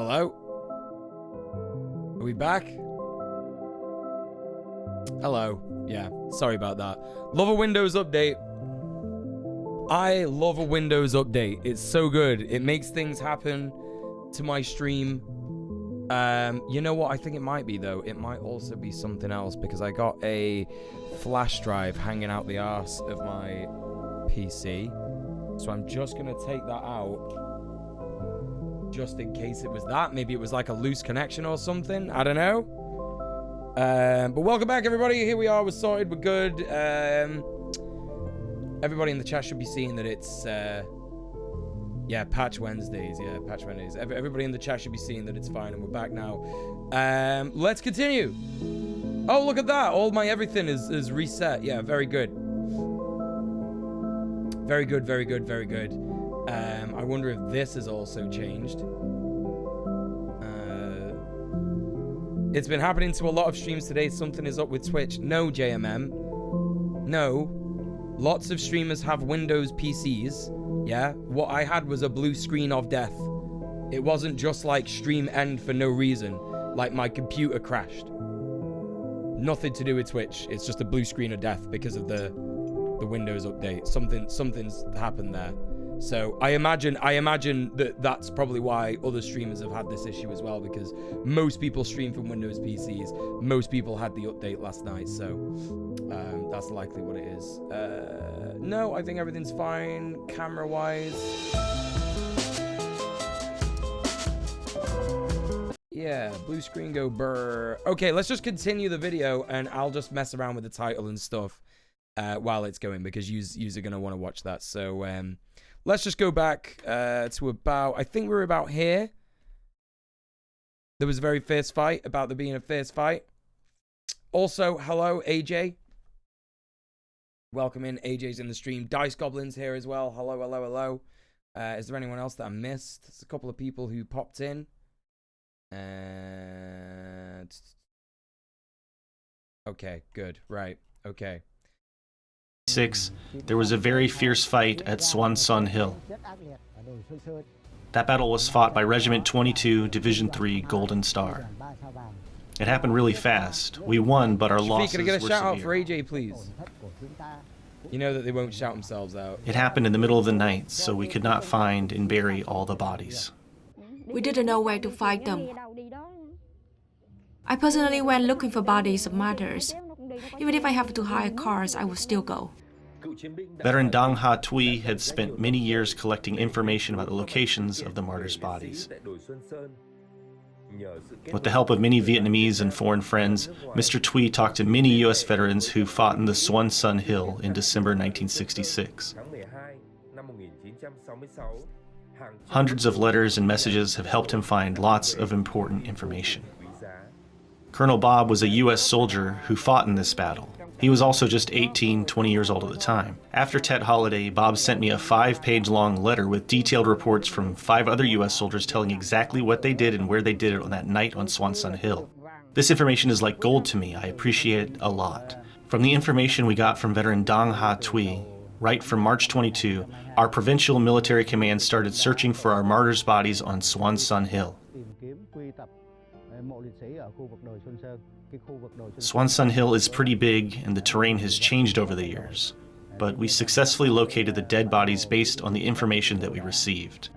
Hello? Are we back? Hello. Yeah, sorry about that. Love a Windows update. I love a Windows update. It's so good. It makes things happen to my stream. You know what? I think it might be, though. It might also be something else because I got a flash drive hanging out the arse of my PC. So I'm just going to take that out just in case it was that. Maybe it was like a loose connection or something. I don't know. But welcome back, everybody. Here we are. We're sorted. We're good. Everybody in the chat should be seeing that it's... yeah, Patch Wednesdays. Yeah, Patch Wednesdays. Everybody in the chat should be seeing that it's fine, and we're back now. Let's continue. Oh, look at that. All my everything is reset. Yeah, very good. Very good, very good, very good. I wonder if this has also changed. It's been happening to a lot of streams today. Something is up with Twitch. No, JMM. No. Lots of streamers have Windows PCs. Yeah, what I had was a blue screen of death. It wasn't just like stream end for no reason, like my computer crashed. Nothing to do with Twitch. It's just a blue screen of death because of the Windows update. Something's happened there. So I imagine that that's probably why other streamers have had this issue as well, because most people stream from Windows PCs. Most people had the update last night, so that's likely what it is. No, I think everything's fine camera-wise. Yeah, blue screen go brr. Okay, let's just continue the video, and I'll just mess around with the title and stuff while it's going, because yous are going to want to watch that. So let's just go back to about, I think we're about here. There was a very fierce fight, about there being a fierce fight. Also, hello, AJ. Welcome in. AJ's in the stream. Dice Goblin's here as well. Hello, hello, hello. Is there anyone else that I missed? There's a couple of people who popped in. Okay, good. Right. Okay. There was a very fierce fight at Swan Sun Hill. That battle was fought by Regiment 22, Division 3, Golden Star. It happened really fast. We won, but our losses could I get a were shout severe. out for AJ, please? You know that they won't shout themselves out. It happened in the middle of the night, so we could not find and bury all the bodies. We didn't know where to find them. I personally went looking for bodies of martyrs. Even if I have to hire cars, I will still go. Veteran Dang Ha Thuy had spent many years collecting information about the locations of the martyrs' bodies. With the help of many Vietnamese and foreign friends, Mr. Thuy talked to many U.S. veterans who fought in the Swan Sun Hill in December 1966. Hundreds of letters and messages have helped him find lots of important information. Colonel Bob was a U.S. soldier who fought in this battle. He was also just 18, 20 years old at the time. After Tet Holiday, Bob sent me a 5-page-long letter with detailed reports from 5 other U.S. soldiers telling exactly what they did and where they did it on that night on Swan Sun Hill. This information is like gold to me. I appreciate it a lot. From the information we got from veteran Dang Ha Thuy, right from March 22, our provincial military command started searching for our martyrs' bodies on Swan Sun Hill. Swan Sun Hill is pretty big and the terrain has changed over the years, but we successfully located the dead bodies based on the information that we received.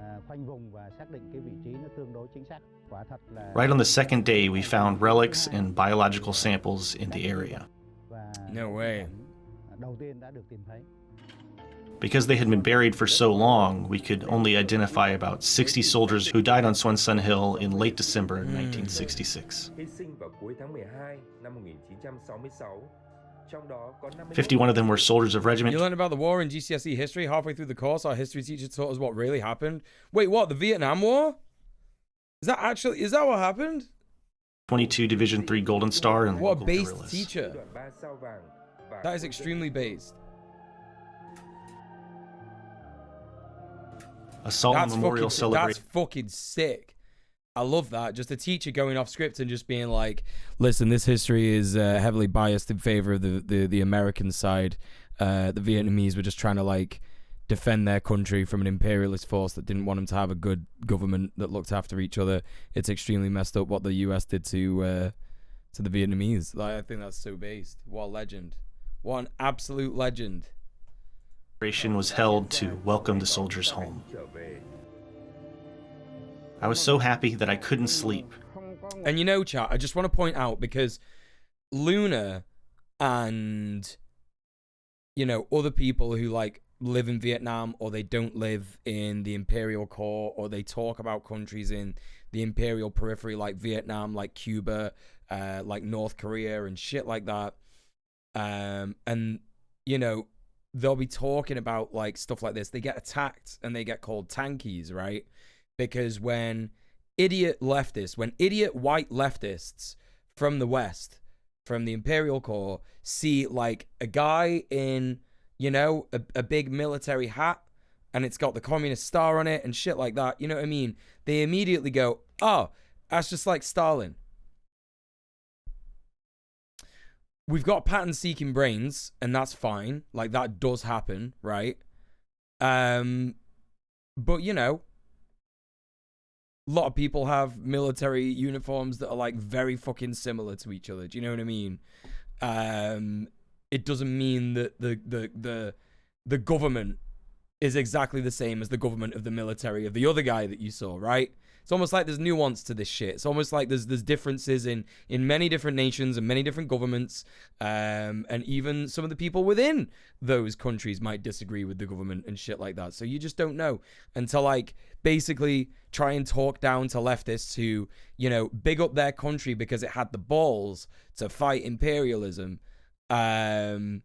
Right on the second day, we found relics and biological samples in the area. No way. Because they had been buried for so long, we could only identify about 60 soldiers who died on Swan Sun Hill in late December 1966. 51 of them were soldiers of Regiment... You learned about the war in GCSE history halfway through the course. Our history teacher taught us what really happened. Wait, what? The Vietnam War? Is that what happened? 22 Division 3 Golden Star and what local a based guerrillas. teacher. That is extremely based. A solemn memorial celebration. That's fucking sick. I love that. Just a teacher going off script and just being like, listen, this history is heavily biased in favor of the American side. The Vietnamese were just trying to like defend their country from an imperialist force that didn't want them to have a good government that looked after each other. It's extremely messed up what the US did to the Vietnamese. Like, I think that's so based. What a legend. What an absolute legend. Was held to welcome the soldiers home. I was so happy that I couldn't sleep. And you know, chat, I just want to point out, because Luna and, you know, other people who, like, live in Vietnam, or they don't live in the Imperial Core, or they talk about countries in the Imperial periphery like Vietnam, like Cuba, like North Korea and shit like that. And, you know, they'll be talking about, like, stuff like this. They get attacked and they get called tankies, right? Because when idiot white leftists from the West, from the Imperial Core, see, like, a guy in, you know, a big military hat, and it's got the communist star on it and shit like that, you know what I mean? They immediately go, oh, that's just like Stalin. We've got pattern-seeking brains, and that's fine. Like, that does happen, right? But, you know, a lot of people have military uniforms that are, like, very fucking similar to each other. Do you know what I mean? It doesn't mean that the government is exactly the same as the government of the military of the other guy that you saw, right? It's almost like there's nuance to this shit. It's almost like there's differences in many different nations and many different governments, and even some of the people within those countries might disagree with the government and shit like that. So you just don't know until, like, basically try and talk down to leftists who, you know, big up their country because it had the balls to fight imperialism, and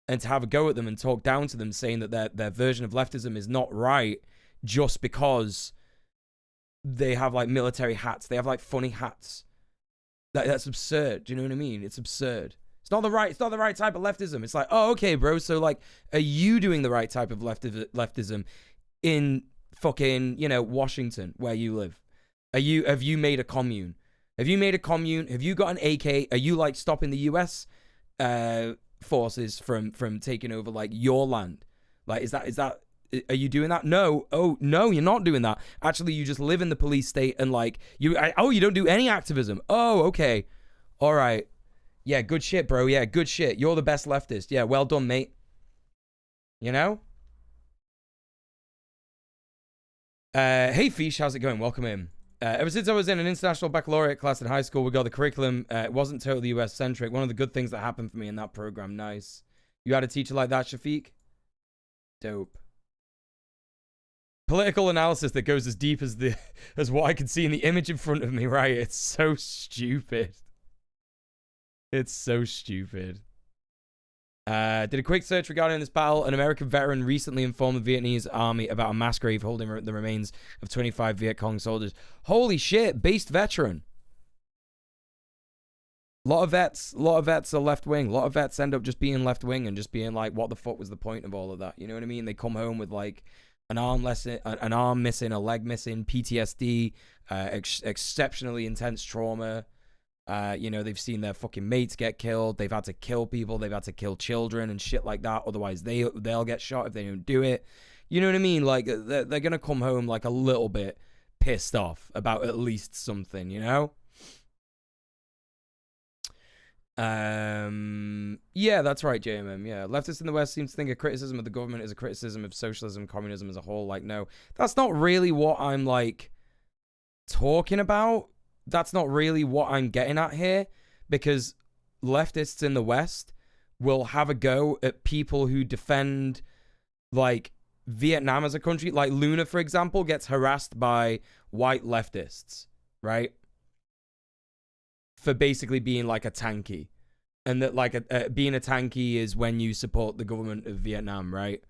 to have a go at them and talk down to them, saying that their version of leftism is not right just because they have, like, military hats. They have, like, funny hats. That's absurd. Do you know what I mean? It's absurd. It's not the right type of leftism. It's like, oh, okay, bro. So, like, are you doing the right type of leftism in fucking, you know, Washington, where you live? Have you made a commune? Have you made a commune? Have you got an AK? Are you, like, stopping the US forces from taking over, like, your land? Like, is that are you doing that? No. Oh, no, you're not doing that. Actually, you just live in the police state, and, like, you don't do any activism. Oh, okay. All right. Yeah, good shit, bro. Yeah, good shit. You're the best leftist. Yeah, well done, mate. You know? Hey, Fish, how's it going? Welcome in. Ever since I was in an international baccalaureate class in high school, we got the curriculum. It wasn't totally US-centric. One of the good things that happened for me in that program. Nice. You had a teacher like that, Shafiq? Dope. Political analysis that goes as deep as what I can see in the image in front of me, right? It's so stupid. It's so stupid. Did a quick search regarding this battle. An American veteran recently informed the Vietnamese army about a mass grave holding the remains of 25 Viet Cong soldiers. Holy shit, based veteran. A lot of vets are left-wing. A lot of vets end up just being left-wing and just being like, what the fuck was the point of all of that? You know what I mean? They come home with, like, an arm missing, a leg missing, PTSD, exceptionally intense trauma. You know, they've seen their fucking mates get killed. They've had to kill people. They've had to kill children and shit like that. Otherwise, they'll get shot if they don't do it. You know what I mean? Like, they're going to come home, like, a little bit pissed off about at least something, you know? Yeah, that's right, JMM. Yeah, leftists in the West seem to think a criticism of the government is a criticism of socialism, communism as a whole. Like, no, that's not really what I'm, like, talking about. That's not really what I'm getting at here, because leftists in the West will have a go at people who defend, like, Vietnam as a country. Like, Luna, for example, gets harassed by white leftists, right? For basically being, like, a tankie. And that, like, being a tankie is when you support the government of Vietnam, right?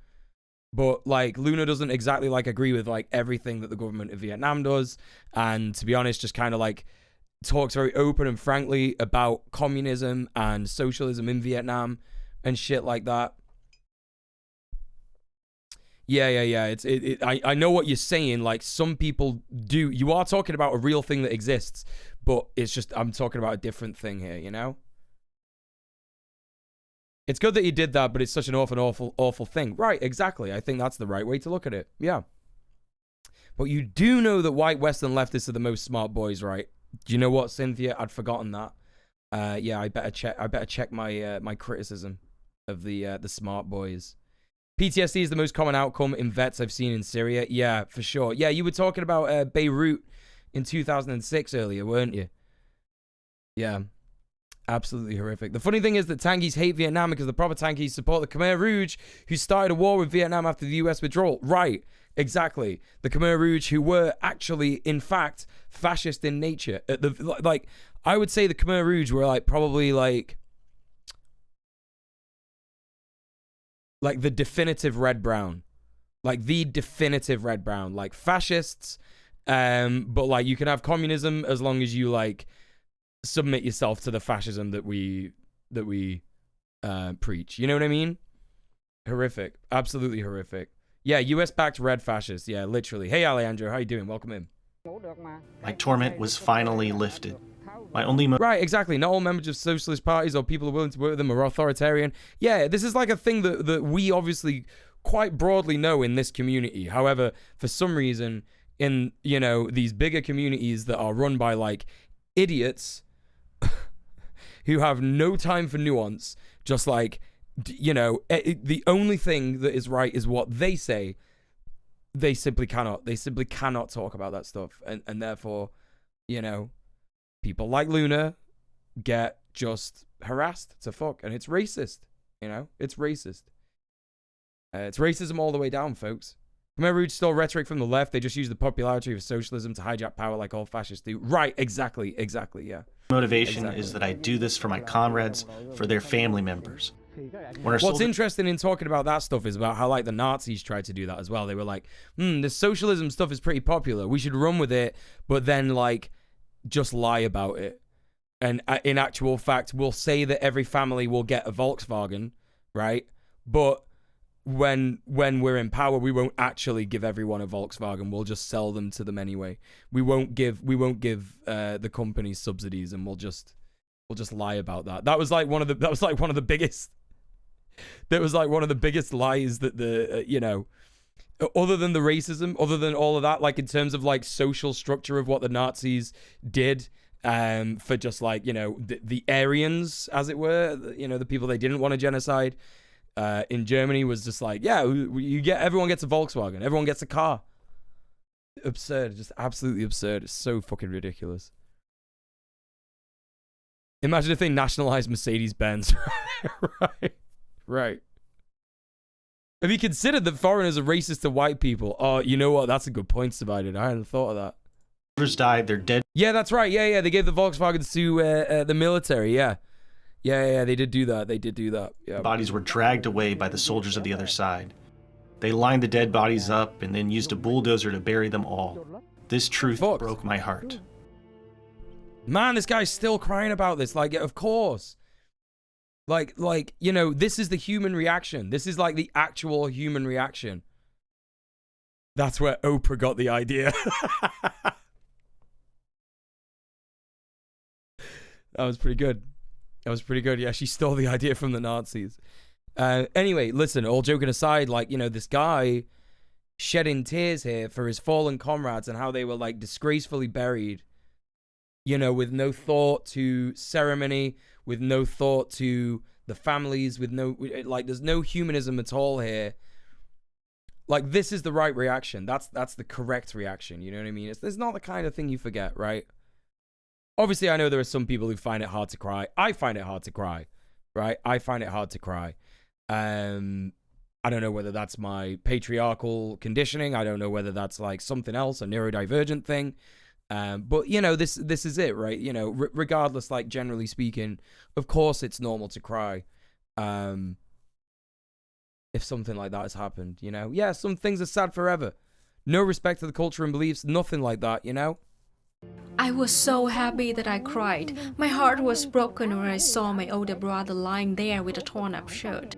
But, like, Luna doesn't exactly, like, agree with, like, everything that the government of Vietnam does. And, to be honest, just kind of, like, talks very open and frankly about communism and socialism in Vietnam and shit like that. Yeah. I know what you're saying. Like, some people do. You are talking about a real thing that exists, but it's just, I'm talking about a different thing here, you know? It's good that he did that, but it's such an awful thing. Right, exactly. I think that's the right way to look at it. Yeah. But you do know that white Western leftists are the most smart boys, right? Do you know what, Cynthia? I'd forgotten that. Yeah, I better check my my criticism of the smart boys. PTSD is the most common outcome in vets I've seen in Syria. Yeah, for sure. Yeah, you were talking about Beirut in 2006 earlier, weren't you? Yeah. Absolutely horrific. The funny thing is that Tanguis hate Vietnam because the proper Tanguis support the Khmer Rouge, who started a war with Vietnam after the US withdrawal. Right, exactly. The Khmer Rouge, who were actually, in fact, fascist in nature. Like, I would say the Khmer Rouge were like probably like the definitive red-brown. Like the definitive red-brown. Like fascists, but like you can have communism as long as you like submit yourself to the fascism that we preach. You know what I mean? Horrific. Absolutely horrific. Yeah, US-backed red fascists. Yeah, literally. Hey, Alejandro, how you doing? Welcome in. My torment was finally lifted. My only right, exactly. Not all members of socialist parties or people who are willing to work with them are authoritarian. Yeah, this is like a thing that we obviously quite broadly know in this community. However, for some reason, in, you know, these bigger communities that are run by like idiots who have no time for nuance, just like, you know, the only thing that is right is what they say. They simply cannot talk about that stuff, and therefore, you know, people like Luna get just harassed to fuck, and it's racist. You know, it's racist. It's racism all the way down, folks. Khmer Rouge stole rhetoric from the left. They just use the popularity of socialism to hijack power like all fascists do. Right, exactly, yeah. Motivation is that I do this for my comrades, for their family members. What's interesting in talking about that stuff is about how like the Nazis tried to do that as well. They were like, the socialism stuff is pretty popular. We should run with it, but then like just lie about it. And in actual fact, we'll say that every family will get a Volkswagen, right? But when we're in power, we won't actually give everyone a Volkswagen. We'll just sell them to them anyway. We won't give the companies subsidies, and we'll just lie about that. That was like one of the biggest lies that the you know, other than the racism, other than all of that, like in terms of like social structure of what the Nazis did for just like, you know, the Aryans, as it were, you know, the people they didn't want to genocide. In Germany was just like, yeah, everyone gets a Volkswagen, everyone gets a car. Absurd, just absolutely absurd. It's so fucking ridiculous. Imagine if they nationalized Mercedes-Benz. Right. Have you considered that foreigners are racist to white people? Oh, you know what? That's a good point, Divided. I hadn't thought of that. Died, they're dead. Yeah, that's right. Yeah. They gave the Volkswagens to the military. Yeah. Yeah, they did do that. Yeah. Bodies were dragged away by the soldiers of the other side. They lined the dead bodies up and then used a bulldozer to bury them all. This truth broke my heart. Man, this guy's still crying about this. Like, of course. Like, you know, this is the human reaction. This is like the actual human reaction. That's where Oprah got the idea. That was pretty good. Yeah, she stole the idea from the Nazis. Anyway, listen, all joking aside, like, you know, this guy shedding tears here for his fallen comrades and how they were, like, disgracefully buried, you know, with no thought to ceremony, with no thought to the families, with no, like, there's no humanism at all here. Like, this is the right reaction. That's the correct reaction, you know what I mean? It's not the kind of thing you forget, right? Obviously, I know there are some people who find it hard to cry. I find it hard to cry, right? I find it hard to cry. I don't know whether that's my patriarchal conditioning. I don't know whether that's like something else, a neurodivergent thing. But, you know, this is it, right? You know, regardless, like, generally speaking, of course it's normal to cry if something like that has happened, you know? Yeah, some things are sad forever. No respect to the culture and beliefs, nothing like that, you know? I was so happy that I cried. My heart was broken when I saw my older brother lying there with a torn-up shirt.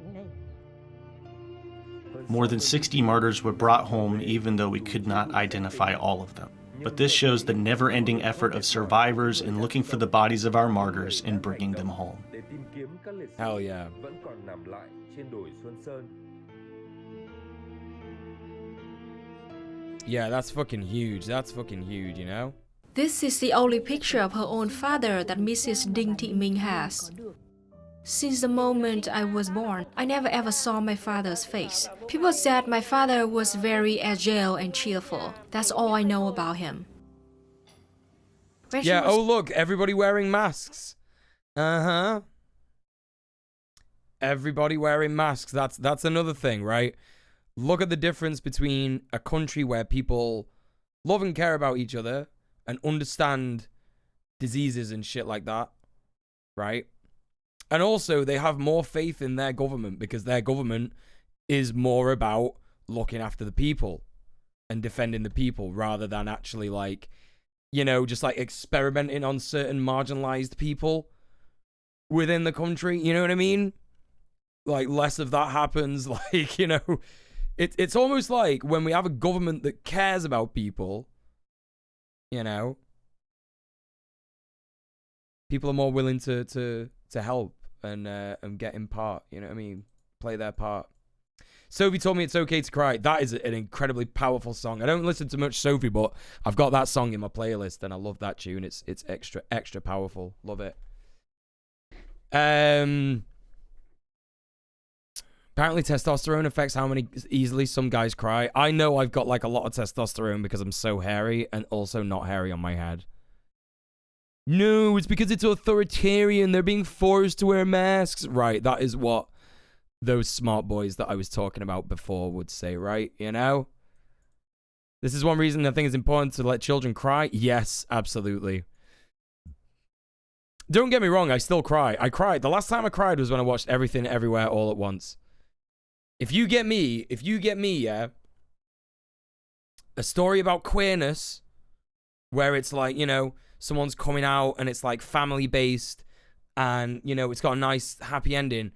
More than 60 martyrs were brought home, even though we could not identify all of them. But this shows the never-ending effort of survivors in looking for the bodies of our martyrs and bringing them home. Hell yeah. vẫn còn nằm lại trên đồi Xuân Sơn. Yeah, that's fucking huge. That's fucking huge, you know? This is the only picture of her own father that Mrs. Ding Thị Minh has. Since the moment I was born, I never ever saw my father's face. People said my father was very agile and cheerful. That's all I know about him. When Yeah, oh look, everybody wearing masks. Uh-huh. Everybody wearing masks. That's another thing, right? Look at the difference between a country where people love and care about each other and understand diseases and shit like that, right? And also, they have more faith in their government because their government is more about looking after the people and defending the people rather than actually, like, you know, just like experimenting on certain marginalized people within the country. You know what I mean? Like, less of that happens. Like, you know, it's almost like when we have a government that cares about people, you know, people are more willing to help and get in part, you know what I mean? Play their part. Sophie told me it's okay to cry. That is an incredibly powerful song. I don't listen to much Sophie, but I've got that song in my playlist and I love that tune. It's extra powerful. Love it. Apparently testosterone affects how many easily some guys cry. I know I've got like a lot of testosterone because I'm so hairy and also not hairy on my head. No, it's because it's authoritarian. They're being forced to wear masks. Right, that is what those smart boys that I was talking about before would say, right? You know? This is one reason I think it's important to let children cry. Yes, absolutely. Don't get me wrong, I still cry. I cried. The last time I cried was when I watched Everything Everywhere All at Once. If you get me, yeah, a story about queerness where it's like, you know, someone's coming out and it's like family based and, you know, it's got a nice happy ending.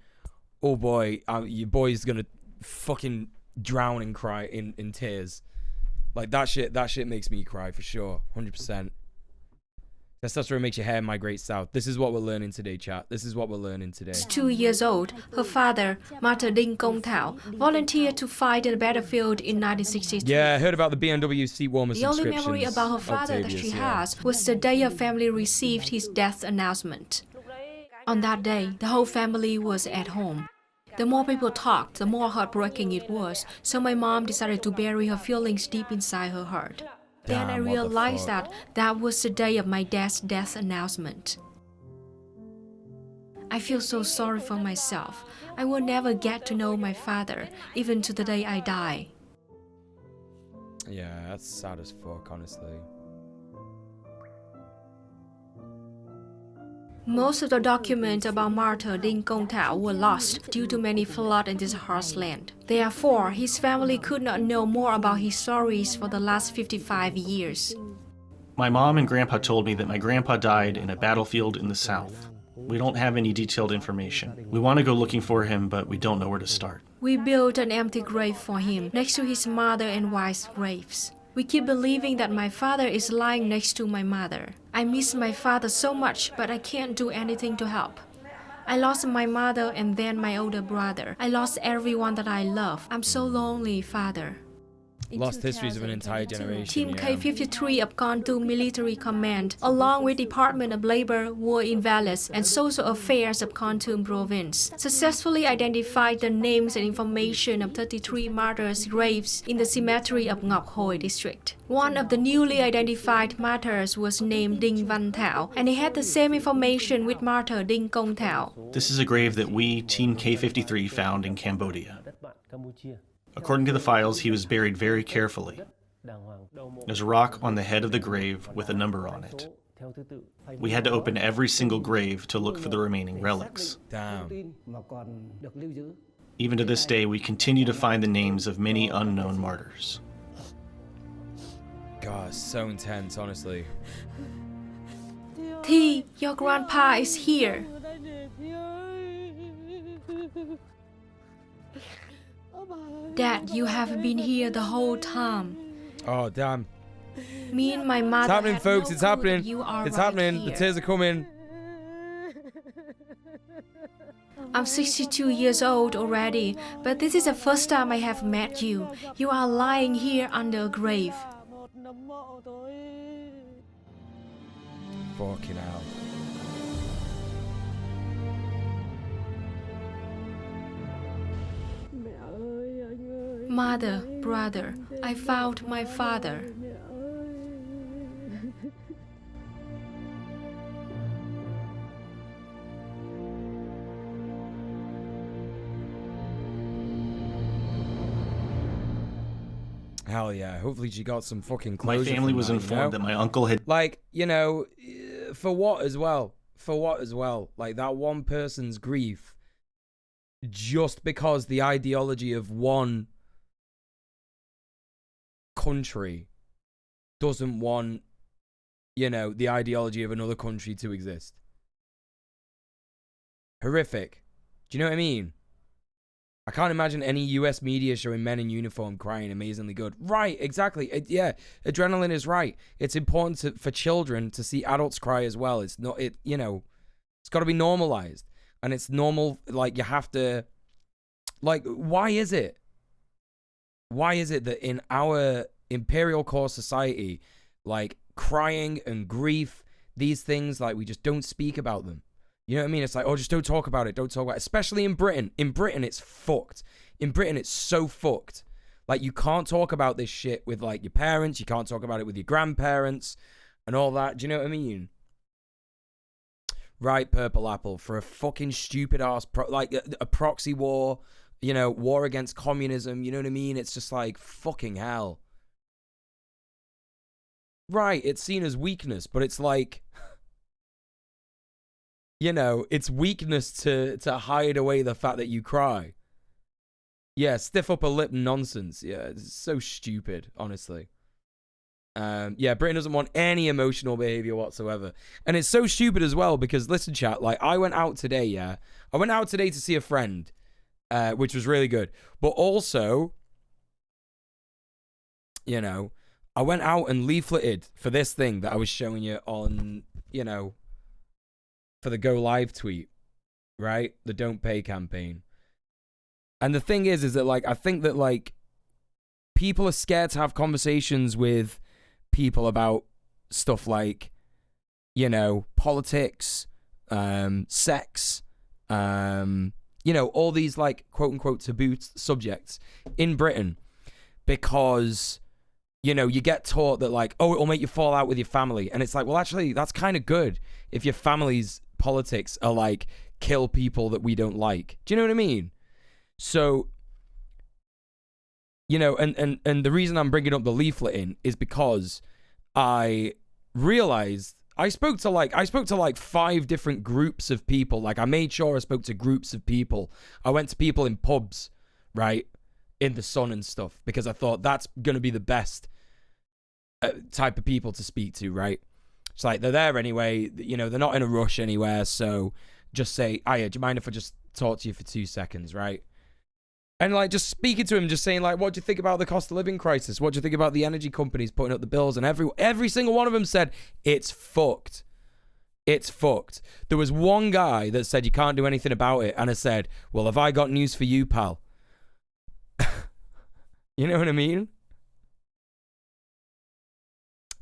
Oh boy, your boy's gonna fucking drown and cry in tears. Like that shit makes me cry for sure. 100%. Testosterone makes your hair migrate south. This is what we're learning today, chat. This is what we're learning today. 2 years old, her father, Martyr Ding Công Thảo, volunteered to fight in the battlefield in 1963. Yeah, I heard about the BMW seat warmer The only subscriptions. memory about her father that she has was the day her family received his death announcement. On that day, the whole family was at home. The more people talked, the more heartbreaking it was, so my mom decided to bury her feelings deep inside her heart. Then I realized that that was the day of my dad's death announcement. I feel so sorry for myself. I will never get to know my father, even to the day I die. Yeah, that's sad as fuck, honestly. Most of the documents about Martyr Ding Công Thảo were lost due to many floods in this harsh land. Therefore, his family could not know more about his stories for the last 55 years. My mom and grandpa told me that my grandpa died in a battlefield in the south. We don't have any detailed information. We want to go looking for him, but we don't know where to start. We built an empty grave for him next to his mother and wife's graves. We keep believing that my father is lying next to my mother. I miss my father so much, but I can't do anything to help. I lost my mother and then my older brother. I lost everyone that I love. I'm so lonely, Father. Lost histories of an entire generation. Team yeah. K-53 of Kontum Military Command, along with Department of Labor, War Invalids, and Social Affairs of Kontum Province, successfully identified the names and information of 33 martyrs' graves in the cemetery of Ngọc Hồi district. One of the newly identified martyrs was named Đinh Văn Thảo, and he had the same information with martyr Đinh Công Thảo. This is a grave that we, Team K-53, found in Cambodia. According to the files, he was buried very carefully. There's a rock on the head of the grave with a number on it. We had to open every single grave to look for the remaining relics. Damn. Even to this day, we continue to find the names of many unknown martyrs. God, so intense, honestly. Thi, your grandpa is here. Dad, you have been here the whole time. Oh, damn. Me and my mother. It's happening, had folks. no It's clue happening. that you are It's right happening. here. The tears are coming. I'm 62 years old already, but this is the first time I have met you. You are lying here under a grave. Fucking hell. Mother, brother, I found my father. Hell yeah. Hopefully she got some fucking My closure. family from was that, informed that my uncle had... Like, you know, for what as well? For what as well? Like, that one person's grief, just because the ideology of one country doesn't want, you know, the ideology of another country to exist. Horrific. Do you know what I mean? I can't imagine any US media showing men in uniform crying amazingly good. Right, exactly. Yeah, adrenaline is right. It's important for children to see adults cry as well. It's not, you know, it's got to be normalized. And it's normal, like, you have to, like, why is it? Why is it that in our imperial core society, like, crying and grief, these things, like, we just don't speak about them? You know what I mean? It's like, oh, just don't talk about it. Don't talk about it. Especially in Britain. In Britain, it's fucked. In Britain, it's so fucked. Like, you can't talk about this shit with, like, your parents. You can't talk about it with your grandparents and all that. Do you know what I mean? Right, Purple Apple, for a fucking stupid ass, like, a proxy war, you know, war against communism. You know what I mean? It's just like, fucking hell. Right, it's seen as weakness, but it's like... You know, it's weakness to hide away the fact that you cry. Yeah, stiff upper lip nonsense. Yeah, it's so stupid, honestly. Yeah, Britain doesn't want any emotional behavior whatsoever. And it's so stupid as well because, listen, chat, like, I went out today, yeah? I went out today to see a friend, which was really good. But also, you know, I went out and leafleted for this thing that I was showing you on, you know... for the Go Live tweet, right? The Don't Pay campaign. And the thing is that, like, I think that, like, people are scared to have conversations with people about stuff like, you know, politics, sex, you know, all these, like, quote-unquote taboo subjects in Britain because, you know, you get taught that, like, oh, it'll make you fall out with your family. And it's like, well, actually, that's kind of good if your family's politics are like kill people that we don't like. Do you know what I mean? So, you know, and the reason I'm bringing up the leafleting is because I realized I spoke to like 5 different groups of people. Like, I made sure I spoke to groups of people. I went to people in pubs, right, in the sun and stuff, because I thought that's gonna be the best type of people to speak to, right? It's like, they're there anyway, you know, they're not in a rush anywhere, so just say, Aya, do you mind if I just talk to you for 2 seconds, right? And, like, just speaking to him, just saying, like, what do you think about the cost of living crisis? What do you think about the energy companies putting up the bills? And every single one of them said, it's fucked. It's fucked. There was one guy that said, you can't do anything about it. And I said, well, have I got news for you, pal? You know what I mean?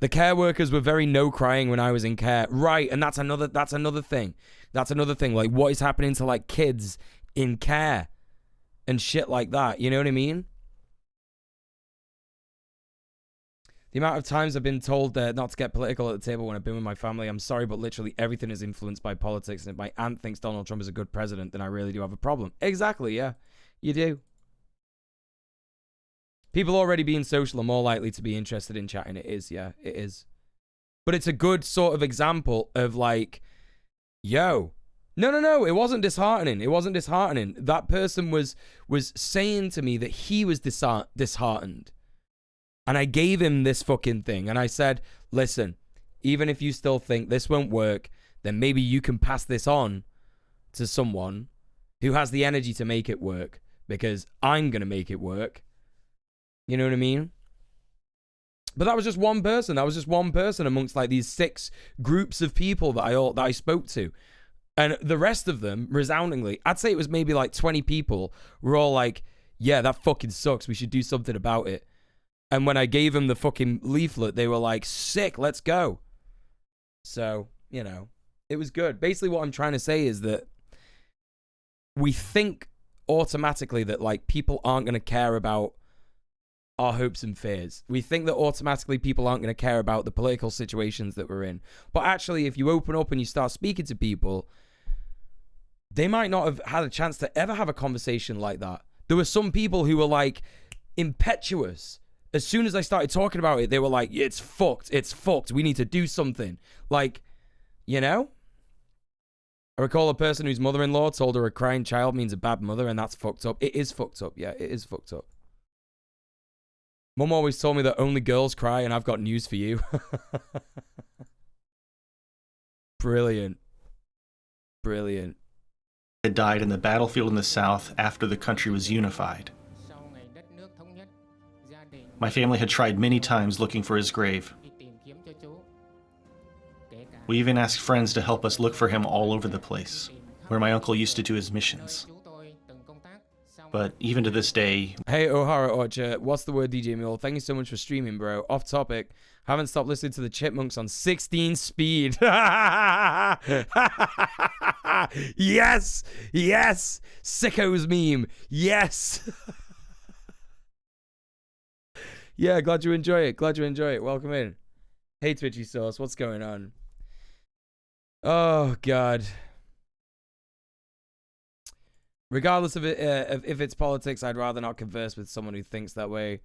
The care workers were very no crying when I was in care. Right, and that's another thing. That's another thing. Like, what is happening to, like, kids in care and shit like that? You know what I mean? The amount of times I've been told not to get political at the table when I've been with my family, I'm sorry, but literally everything is influenced by politics. And if my aunt thinks Donald Trump is a good president, then I really do have a problem. Exactly, yeah. You do. People already being social are more likely to be interested in chatting. It is, yeah, it is. But it's a good sort of example of, like, yo, no, it wasn't disheartening. It wasn't disheartening. That person was saying to me that he was disheartened. And I gave him this fucking thing. And I said, listen, even if you still think this won't work, then maybe you can pass this on to someone who has the energy to make it work. Because I'm going to make it work. You know what I mean? But that was just one person. That was just one person amongst, like, these 6 groups of people that I spoke to. And the rest of them, resoundingly, I'd say it was maybe like 20 people, were all like, yeah, that fucking sucks. We should do something about it. And when I gave them the fucking leaflet, they were like, sick, let's go. So, you know, it was good. Basically, what I'm trying to say is that we think automatically that, like, people aren't going to care about our hopes and fears. We think that automatically people aren't going to care about the political situations that we're in. But actually, if you open up and you start speaking to people, they might not have had a chance to ever have a conversation like that. There were some people who were, like, impetuous. As soon as I started talking about it, they were like, it's fucked. It's fucked. We need to do something. Like, you know? I recall a person whose mother-in-law told her a crying child means a bad mother, and that's fucked up. It is fucked up. Yeah, it is fucked up. Mum always told me that only girls cry, and I've got news for you. Brilliant. Brilliant. Had died in the battlefield in the South after the country was unified. My family had tried many times looking for his grave. We even asked friends to help us look for him all over the place, where my uncle used to do his missions. But even to this day... Hey, O'Hara Orchard, what's the word, djmuel? Thank you so much for streaming, bro. Off topic. Haven't stopped listening to the Chipmunks on 16 speed. Yes! Yes! Sicko's meme. Yes! Yeah, glad you enjoy it. Glad you enjoy it. Welcome in. Hey, Twitchy Sauce, what's going on? Oh, God. Regardless of it, if it's politics, I'd rather not converse with someone who thinks that way.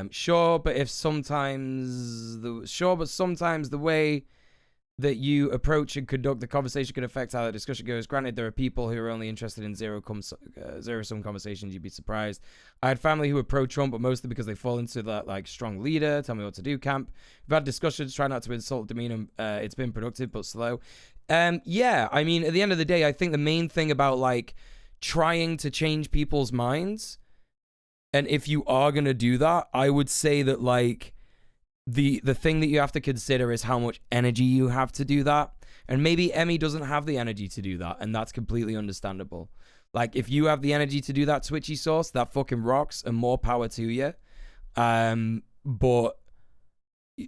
Sure, but sometimes the way that you approach and conduct the conversation can affect how the discussion goes. Granted, there are people who are only interested in zero-sum conversations. You'd be surprised. I had family who were pro-Trump, but mostly because they fall into that, like, strong leader, tell me what to do camp. We've had discussions, try not to insult demeanor. It's been productive, but slow. Yeah, I mean, at the end of the day, I think the main thing about, like, trying to change people's minds, and if you are going to do that, I would say that, like, the thing that you have to consider is how much energy you have to do that. And maybe Emmy doesn't have the energy to do that, and that's completely understandable. Like, if you have the energy to do that, Twitchy Sauce, that fucking rocks, and more power to you. But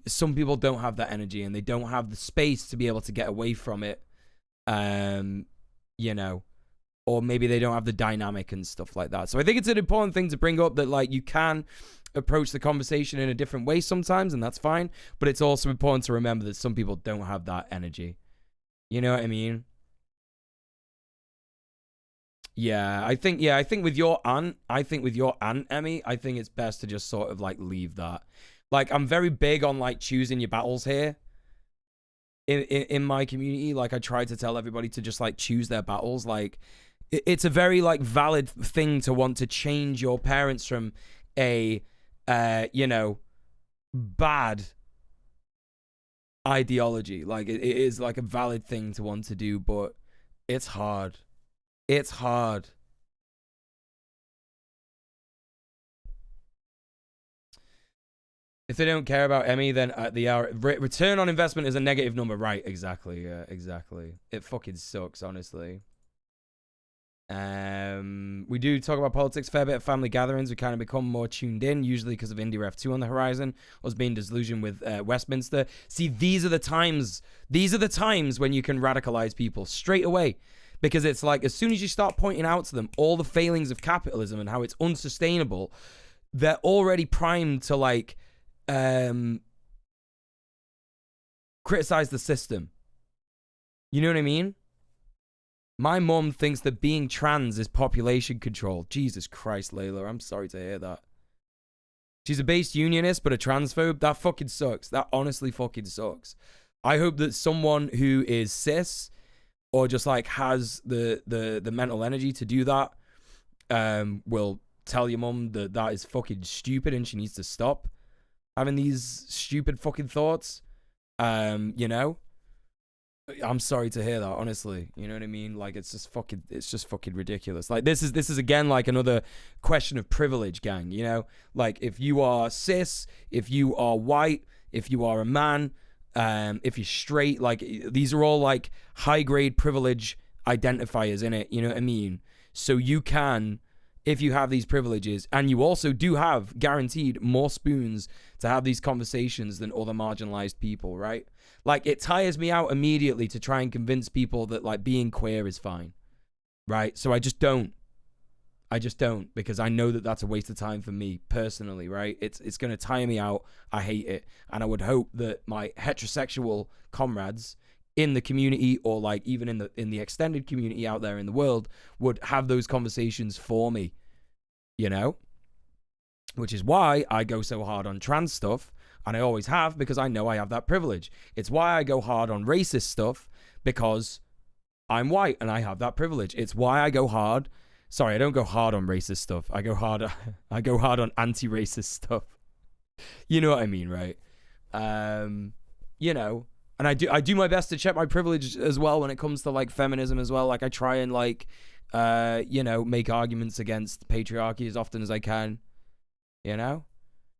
some people don't have that energy, and they don't have the space to be able to get away from it. You know, or maybe they don't have the dynamic and stuff like that. So I think it's an important thing to bring up that, like, you can approach the conversation in a different way sometimes, and that's fine. But it's also important to remember that some people don't have that energy. You know what I mean? Yeah, I think with your aunt, Emmy, I think it's best to just sort of, like, leave that. Like, I'm very big on, like, choosing your battles here. In my community, like, I try to tell everybody to just, like, choose their battles. Like, it's a very, like, valid thing to want to change your parents from a, you know, bad ideology. Like, it is, like, a valid thing to want to do, but it's hard. It's hard. If they don't care about Emmy, then the return on investment is a negative number. Right, exactly. Yeah, exactly. It fucking sucks, honestly. We do talk about politics a fair bit at family gatherings. We kind of become more tuned in, usually because of Indie Ref 2 on the horizon. Us being disillusioned with Westminster. See, these are the times when you can radicalize people straight away. Because it's like, as soon as you start pointing out to them all the failings of capitalism and how it's unsustainable, they're already primed to, like, criticize the system. You know what I mean? My mom thinks that being trans is population control. Jesus Christ, Layla, I'm sorry to hear that. She's a base unionist, but a transphobe. That fucking sucks. That honestly fucking sucks. I hope that someone who is cis or just, like, has the mental energy to do that will tell your mom that that is fucking stupid and she needs to stop having these stupid fucking thoughts. You know? I'm sorry to hear that, honestly. You know what I mean? Like, it's just fucking ridiculous. Like, this is again, like, another question of privilege, gang, you know? Like, if you are cis, if you are white, if you are a man, if you're straight, like these are all like high grade privilege identifiers in it, you know what I mean? So you can, if you have these privileges, and you also do have guaranteed more spoons to have these conversations than other marginalized people, right? Like it tires me out immediately to try and convince people that like being queer is fine, right? So I just don't because I know that that's a waste of time for me personally, right? It's going to tire me out. I hate it. And I would hope that my heterosexual comrades in the community, or like even in the extended community out there in the world, would have those conversations for me, you know? Which is why I go so hard on trans stuff, and I always have, because I know I have that privilege. It's why I go hard on racist stuff, because I'm white and I have that privilege. It's why I go hard. Sorry, I don't go hard on racist stuff. I go hard on anti-racist stuff. You know what I mean, right? You know, and I do my best to check my privilege as well when it comes to like feminism as well. Like I try and like you know, make arguments against patriarchy as often as I can. You know?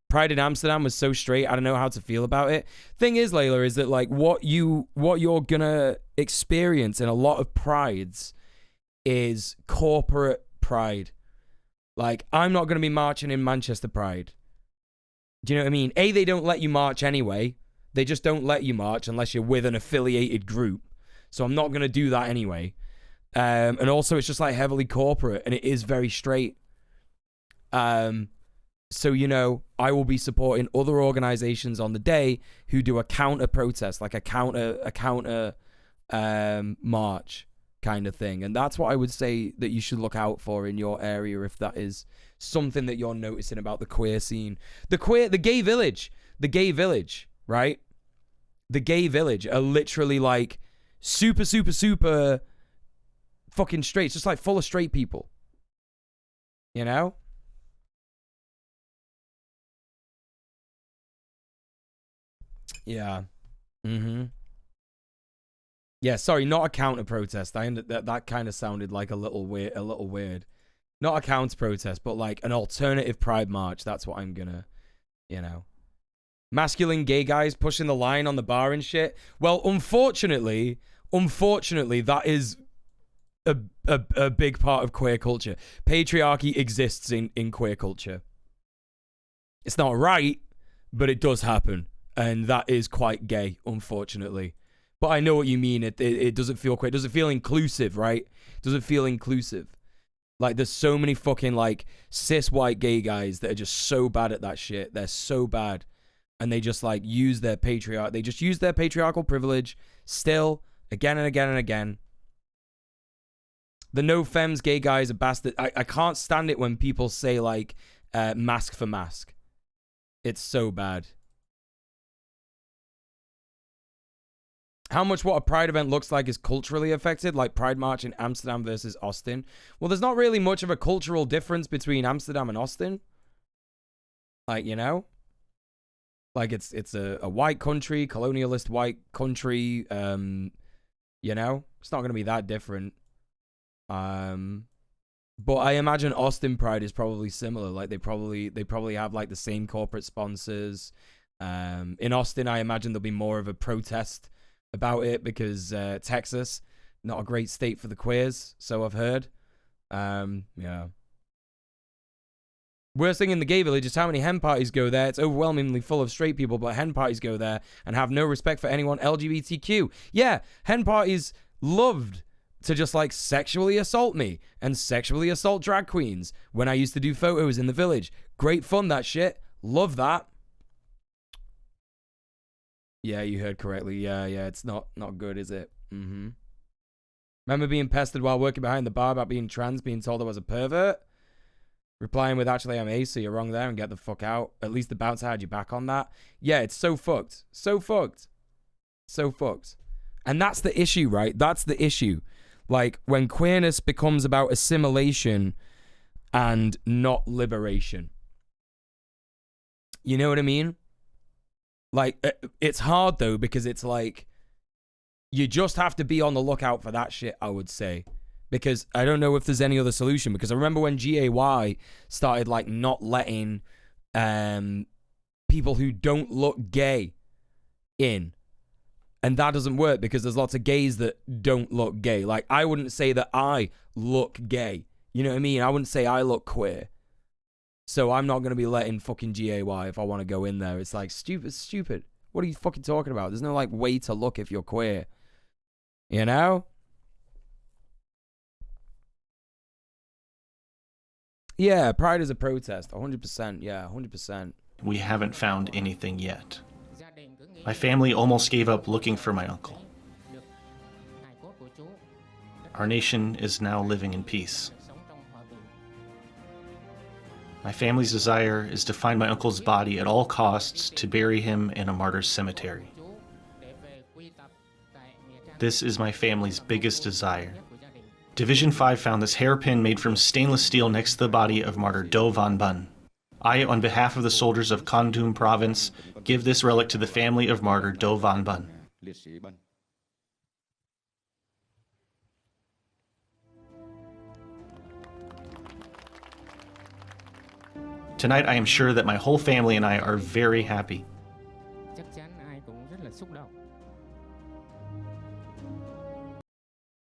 Pride in Amsterdam was so straight, I don't know how to feel about it. Thing is, Layla, is that like what you're gonna experience in a lot of prides is corporate pride. Like, I'm not gonna be marching in Manchester Pride. Do you know what I mean? A, they don't let you march anyway. They just don't let you march unless you're with an affiliated group. So I'm not gonna do that anyway. And also it's just like heavily corporate, and it is very straight. So, you know, I will be supporting other organizations on the day who do a counter protest, like a counter march kind of thing. And that's what I would say that you should look out for in your area, if that is something that you're noticing about the queer scene. The gay village, right? The gay village are literally like super, super, super fucking straight. It's just like full of straight people, you know? Yeah. Yeah, sorry, not a counter protest. That kind of sounded like a little weird. Not a counter protest, but like an alternative pride march. That's what I'm gonna, you know. Masculine gay guys pushing the line on the bar and shit. Well, unfortunately, that is a big part of queer culture. Patriarchy exists in queer culture. It's not right, but it does happen. And that is quite gay, unfortunately. But I know what you mean. It doesn't feel queer. It doesn't feel inclusive, right? It doesn't feel inclusive. Like, there's so many fucking, like, cis white gay guys that are just so bad at that shit. They're so bad. And they just, like, use their patriarchal privilege still, again and again and again. The no femmes gay guys are bastard. I can't stand it when people say, like, mask for mask. It's so bad. How much what a pride event looks like is culturally affected, like Pride March in Amsterdam versus Austin. Well, there's not really much of a cultural difference between Amsterdam and Austin. Like, you know? Like, it's a white country, colonialist white country, you know? It's not going to be that different. But I imagine Austin Pride is probably similar. Like, they probably have, like, the same corporate sponsors. In Austin, I imagine there'll be more of a protest about it because Texas, not a great state for the queers, so I've heard. Yeah. Worst thing in the gay village is how many hen parties go there. It's overwhelmingly full of straight people, but hen parties go there and have no respect for anyone LGBTQ. Yeah, hen parties loved to just like sexually assault me and sexually assault drag queens when I used to do photos in the village. Great fun, that shit. Love that. Yeah, you heard correctly. Yeah, it's not good, is it? Remember being pestered while working behind the bar about being trans, being told I was a pervert? Replying with, actually, I'm ace, so you're wrong there and get the fuck out. At least the bouncer had you back on that. Yeah, it's so fucked. So fucked. So fucked. And that's the issue, right? That's the issue. Like, when queerness becomes about assimilation and not liberation. You know what I mean? Like, it's hard, though, because it's like, you just have to be on the lookout for that shit, I would say. Because I don't know if there's any other solution. Because I remember when GAY started, like, not letting people who don't look gay in. And that doesn't work because there's lots of gays that don't look gay. Like, I wouldn't say that I look gay. You know what I mean? I wouldn't say I look queer. So I'm not going to be letting fucking GAY if I want to go in there. It's like, stupid. What are you fucking talking about? There's no, like, way to look if you're queer. You know? Yeah, pride is a protest. 100%. Yeah, 100%. We haven't found anything yet. My family almost gave up looking for my uncle. Our nation is now living in peace. My family's desire is to find my uncle's body at all costs to bury him in a martyr's cemetery. This is my family's biggest desire. Division 5 found this hairpin made from stainless steel next to the body of martyr Do Van Bun. I, on behalf of the soldiers of Kon Tum province, give this relic to the family of martyr Do Van Bun. Tonight I am sure that my whole family and I are very happy.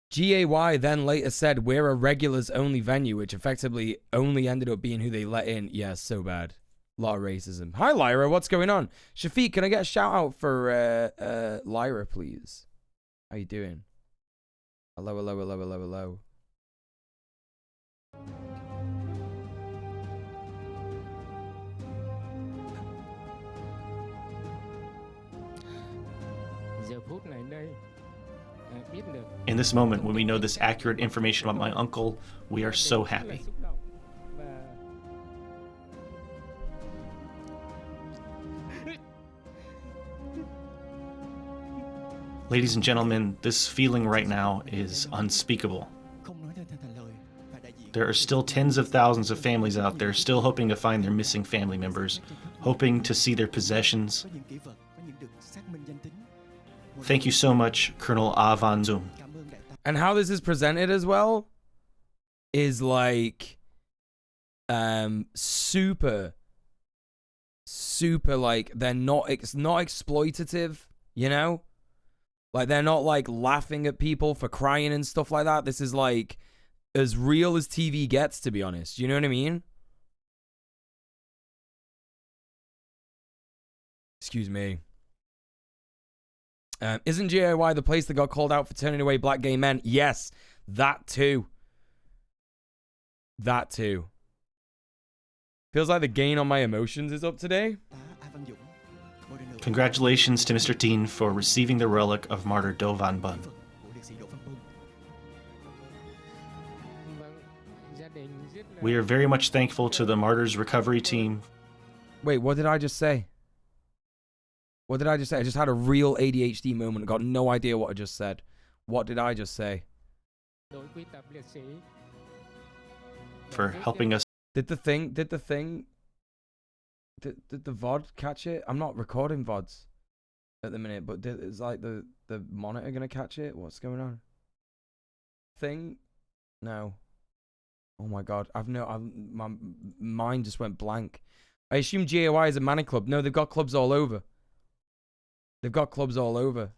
GAY then later said, we're a regulars only venue, which effectively only ended up being who they let in. Yeah, so bad. A lot of racism. Hi, Lyra. What's going on? Shafiq, can I get a shout out for Lyra, please? How you doing? Hello, hello, hello, hello, hello. In this moment, when we know this accurate information about my uncle, we are so happy. Ladies and gentlemen, this feeling right now is unspeakable. There are still tens of thousands of families out there still hoping to find their missing family members, hoping to see their possessions. Thank you so much, Colonel A Van Zoom. And how this is presented as well is like super like they're not exploitative, you know? Like they're not like laughing at people for crying and stuff like that. This is like as real as TV gets, to be honest. You know what I mean? Excuse me. Isn't GAY the place that got called out for turning away black gay men? Yes, that too. That too. Feels like the gain on my emotions is up today. Congratulations to Mr. Teen for receiving the relic of martyr Do Van Bun. We are very much thankful to the Martyrs Recovery Team. Wait, what did I just say? What did I just say? I just had a real ADHD moment. Got no idea what I just said. What did I just say? For helping us. Did the VOD catch it? I'm not recording VODs at the minute, but is like the monitor gonna catch it? What's going on? No. Oh my god, my mind just went blank. I assume GAY is a manic club. No, they've got clubs all over. They've got clubs all over.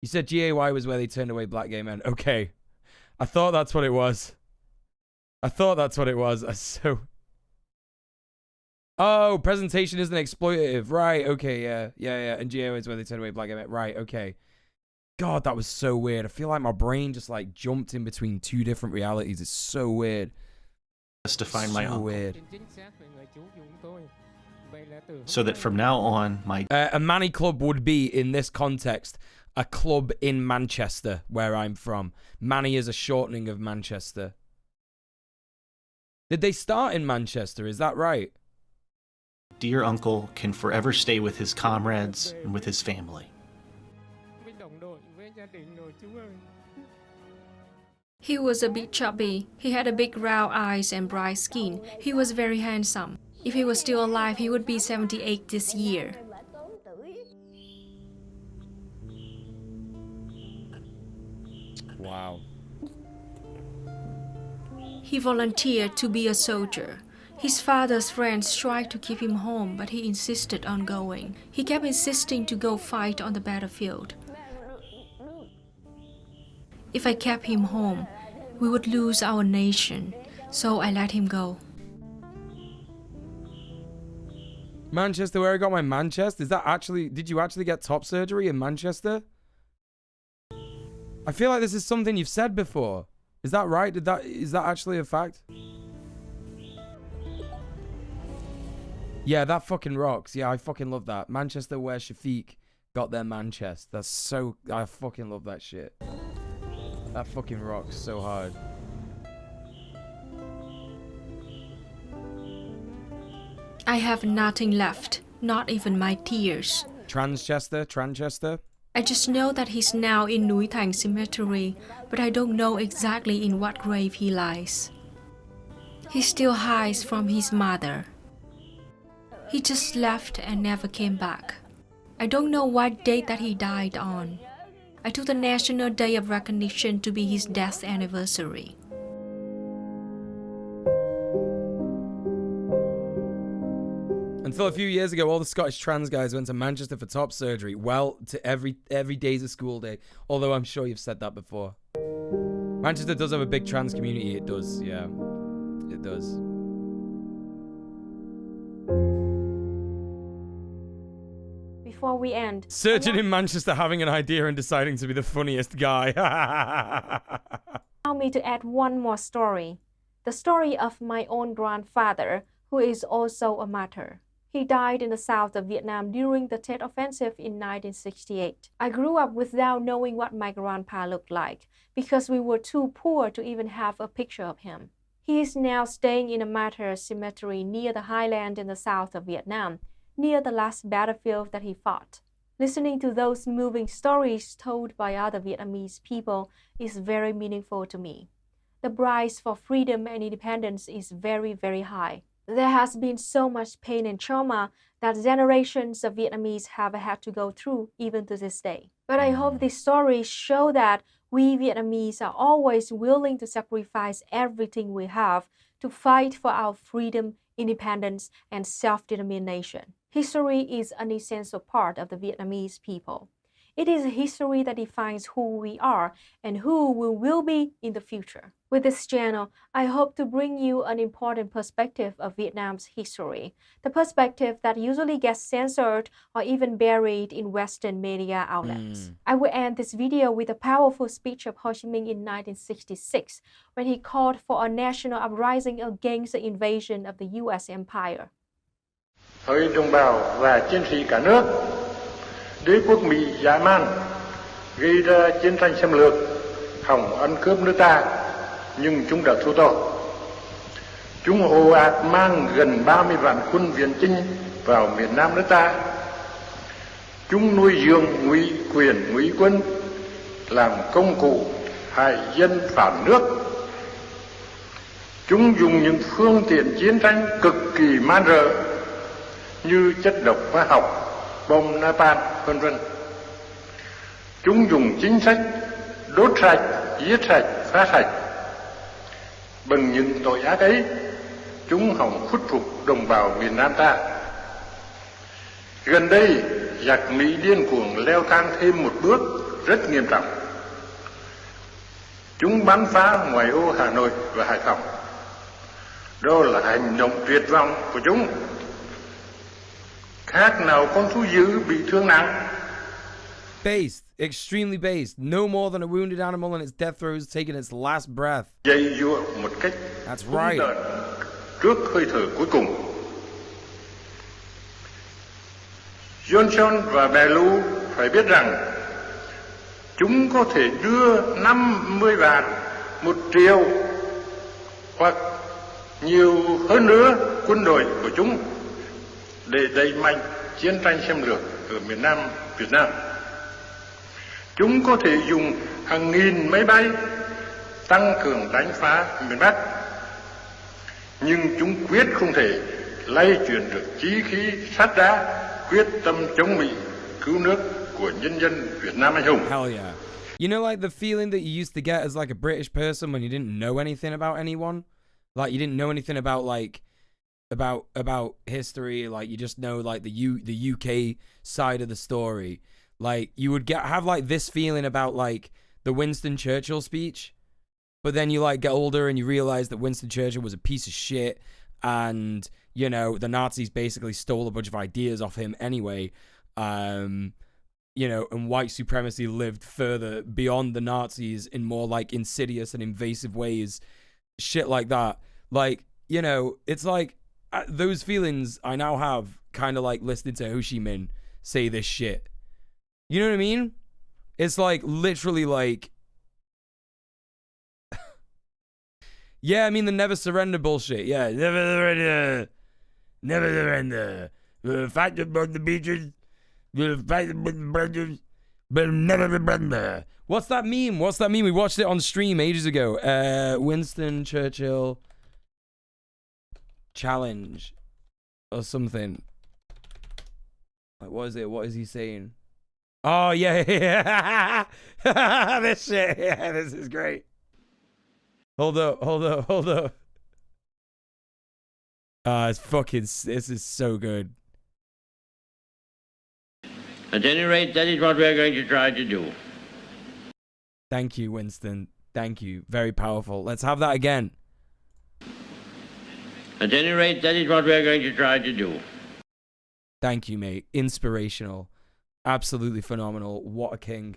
You said GAY was where they turned away black gay men. Okay. I thought that's what it was. Oh, presentation isn't exploitative. Right, okay, yeah. And GAY is where they turned away black gay men. Right, okay. God, that was so weird. I feel like my brain just like jumped in between two different realities. It's so weird. To find my uncle. Weird. So that from now on, a Manny club would be, in this context, a club in Manchester, where I'm from. Manny is a shortening of Manchester. Did they start in Manchester? Is that right? Dear uncle can forever stay with his comrades and with his family. He was a bit chubby. He had a big round eyes and bright skin. He was very handsome. If he was still alive, he would be 78 this year. Wow. He volunteered to be a soldier. His father's friends tried to keep him home, but he insisted on going. He kept insisting to go fight on the battlefield. If I kept him home, we would lose our nation, so I let him go. Manchester, where I got my man chest? Is that actually... Did you actually get top surgery in Manchester? I feel like this is something you've said before. Is that right? Is that actually a fact? Yeah, that fucking rocks. Yeah, I fucking love that. Manchester, where Shafiq got their man chest. That's so... I fucking love that shit. That fucking rocks so hard. I have nothing left, not even my tears. Tranchester? I just know that he's now in Núi Thành Cemetery, but I don't know exactly in what grave he lies. He still hides from his mother. He just left and never came back. I don't know what date that he died on. I took the National Day of Recognition to be his death anniversary. Until a few years ago, all the Scottish trans guys went to Manchester for top surgery. Well, to every day's a school day. Although I'm sure you've said that before. Manchester does have a big trans community. It does, yeah. It does. Before we end, Surgeon in Manchester having an idea and deciding to be the funniest guy. allow me to add one more story. The story of my own grandfather, who is also a martyr. He died in the south of Vietnam during the Tet Offensive in 1968. I grew up without knowing what my grandpa looked like, because we were too poor to even have a picture of him. He is now staying in a martyr cemetery near the highland in the south of Vietnam, near the last battlefield that he fought. Listening to those moving stories told by other Vietnamese people is very meaningful to me. The price for freedom and independence is very, very high. There has been so much pain and trauma that generations of Vietnamese have had to go through even to this day. But I hope these stories show that we Vietnamese are always willing to sacrifice everything we have to fight for our freedom, independence, and self-determination. History is an essential part of the Vietnamese people. It is a history that defines who we are and who we will be in the future. With this channel, I hope to bring you an important perspective of Vietnam's history, the perspective that usually gets censored or even buried in Western media outlets. I will end this video with a powerful speech of Ho Chi Minh in 1966, when he called for a national uprising against the invasion of the US Empire. Hỡi đồng bào và chiến sĩ cả nước, đế quốc Mỹ dã man gây ra chiến tranh xâm lược, hòng ăn cướp nước ta, nhưng chúng đã thua to. Chúng ồ ạt mang gần 30 vạn quân viện chinh vào miền Nam nước ta. Chúng nuôi dưỡng ngụy quyền ngụy quân, làm công cụ hại dân phản nước. Chúng dùng những phương tiện chiến tranh cực kỳ man rợ như chất độc hóa học, bom napalm, v.v. Chúng dùng chính sách đốt sạch, giết sạch, phá sạch. Bằng những tội ác ấy, chúng hòng khuất phục đồng bào miền Nam ta. Gần đây, giặc Mỹ điên cuồng leo thang thêm một bước rất nghiêm trọng. Chúng bắn phá ngoại ô Hà Nội và Hải Phòng. Đó là hành động tuyệt vọng của chúng. Khác nào con thú dữ bị thương nặng. Based, extremely based. No more than a wounded animal on its death throes taking its last breath. Dây dụa một cách That's right. Trước hơi thở cuối cùng. Johnson và Bellew phải biết rằng chúng có thể đưa 50 vạn, 1 triệu hoặc nhiều hơn nữa quân đội của chúng để đẩy mạnh chiến tranh xâm lược ở miền Nam Việt Nam. Chúng có thể dùng hàng nghìn máy bay tăng cường đánh phá miền Bắc, nhưng chúng quyết không thể lay chuyển được chí khí sắt đá quyết tâm chống Mỹ, cứu nước của nhân dân Việt Nam anh hùng. Hell yeah. You know, like the feeling that you used to get as like a British person when you didn't know anything about anyone? Like you didn't know anything about like about history, like you just know like the UK side of the story. Like you would have like this feeling about like the Winston Churchill speech. But then you like get older and you realize that Winston Churchill was a piece of shit, and you know the Nazis basically stole a bunch of ideas off him anyway. You know, and white supremacy lived further beyond the Nazis in more like insidious and invasive ways, shit like that. Like, you know, it's like those feelings I now have kind of like listening to Ho Chi Minh say this shit. You know what I mean? It's like literally like, yeah, I mean the never surrender bullshit. Yeah, never surrender. Never surrender. We'll fight above the beaches. We'll fight with the brothers. But never surrender. What's that meme? What's that meme? We watched it on stream ages ago. Winston Churchill challenge or something. Like, what is it? What is he saying? Oh, yeah. This shit. Yeah, this is great. Hold up. It's fucking, this is so good. At any rate, that is what we are going to try to do. Thank you, Winston. Thank you. Very powerful. Let's have that again. At any rate, that is what we are going to try to do. Thank you, mate. Inspirational. Absolutely phenomenal. What a king.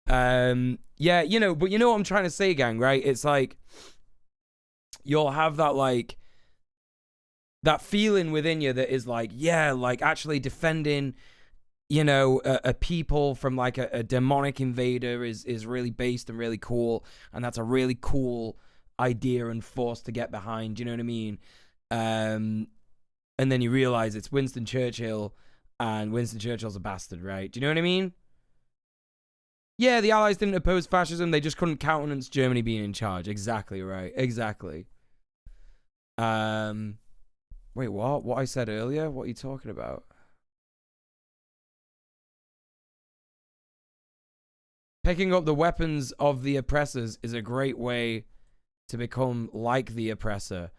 Yeah, you know, but you know what I'm trying to say, gang, right? It's like, you'll have that, like, that feeling within you that is like, yeah, like actually defending, you know, a people from like a demonic invader is really based and really cool. And that's a really cool idea and force to get behind. You know what I mean? And then you realize it's Winston Churchill, and Winston Churchill's a bastard, right? Do you know what I mean? Yeah, the Allies didn't oppose fascism. They just couldn't countenance Germany being in charge. Exactly right. Exactly. Wait, what? What I said earlier? What are you talking about? Picking up the weapons of the oppressors is a great way to become like the oppressor.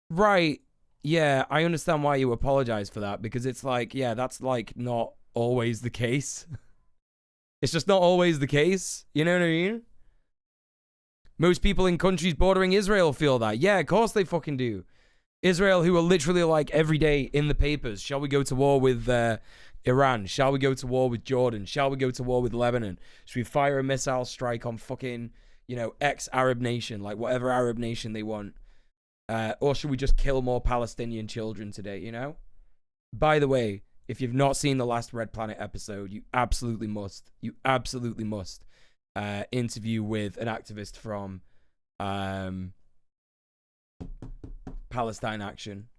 Right. Yeah, I understand why you apologize for that, because it's like, yeah, that's like not always the case. It's just not always the case. You know what I mean? Most people in countries bordering Israel feel that. Yeah, of course they fucking do. Israel, who are literally like every day in the papers. Shall we go to war with Iran? Shall we go to war with Jordan? Shall we go to war with Lebanon? Should we fire a missile strike on fucking, you know, ex-Arab nation, like whatever Arab nation they want? Or should we just kill more Palestinian children today, you know? By the way, if you've not seen the last Red Planet episode, you absolutely must. You absolutely must interview with an activist from Palestine Action.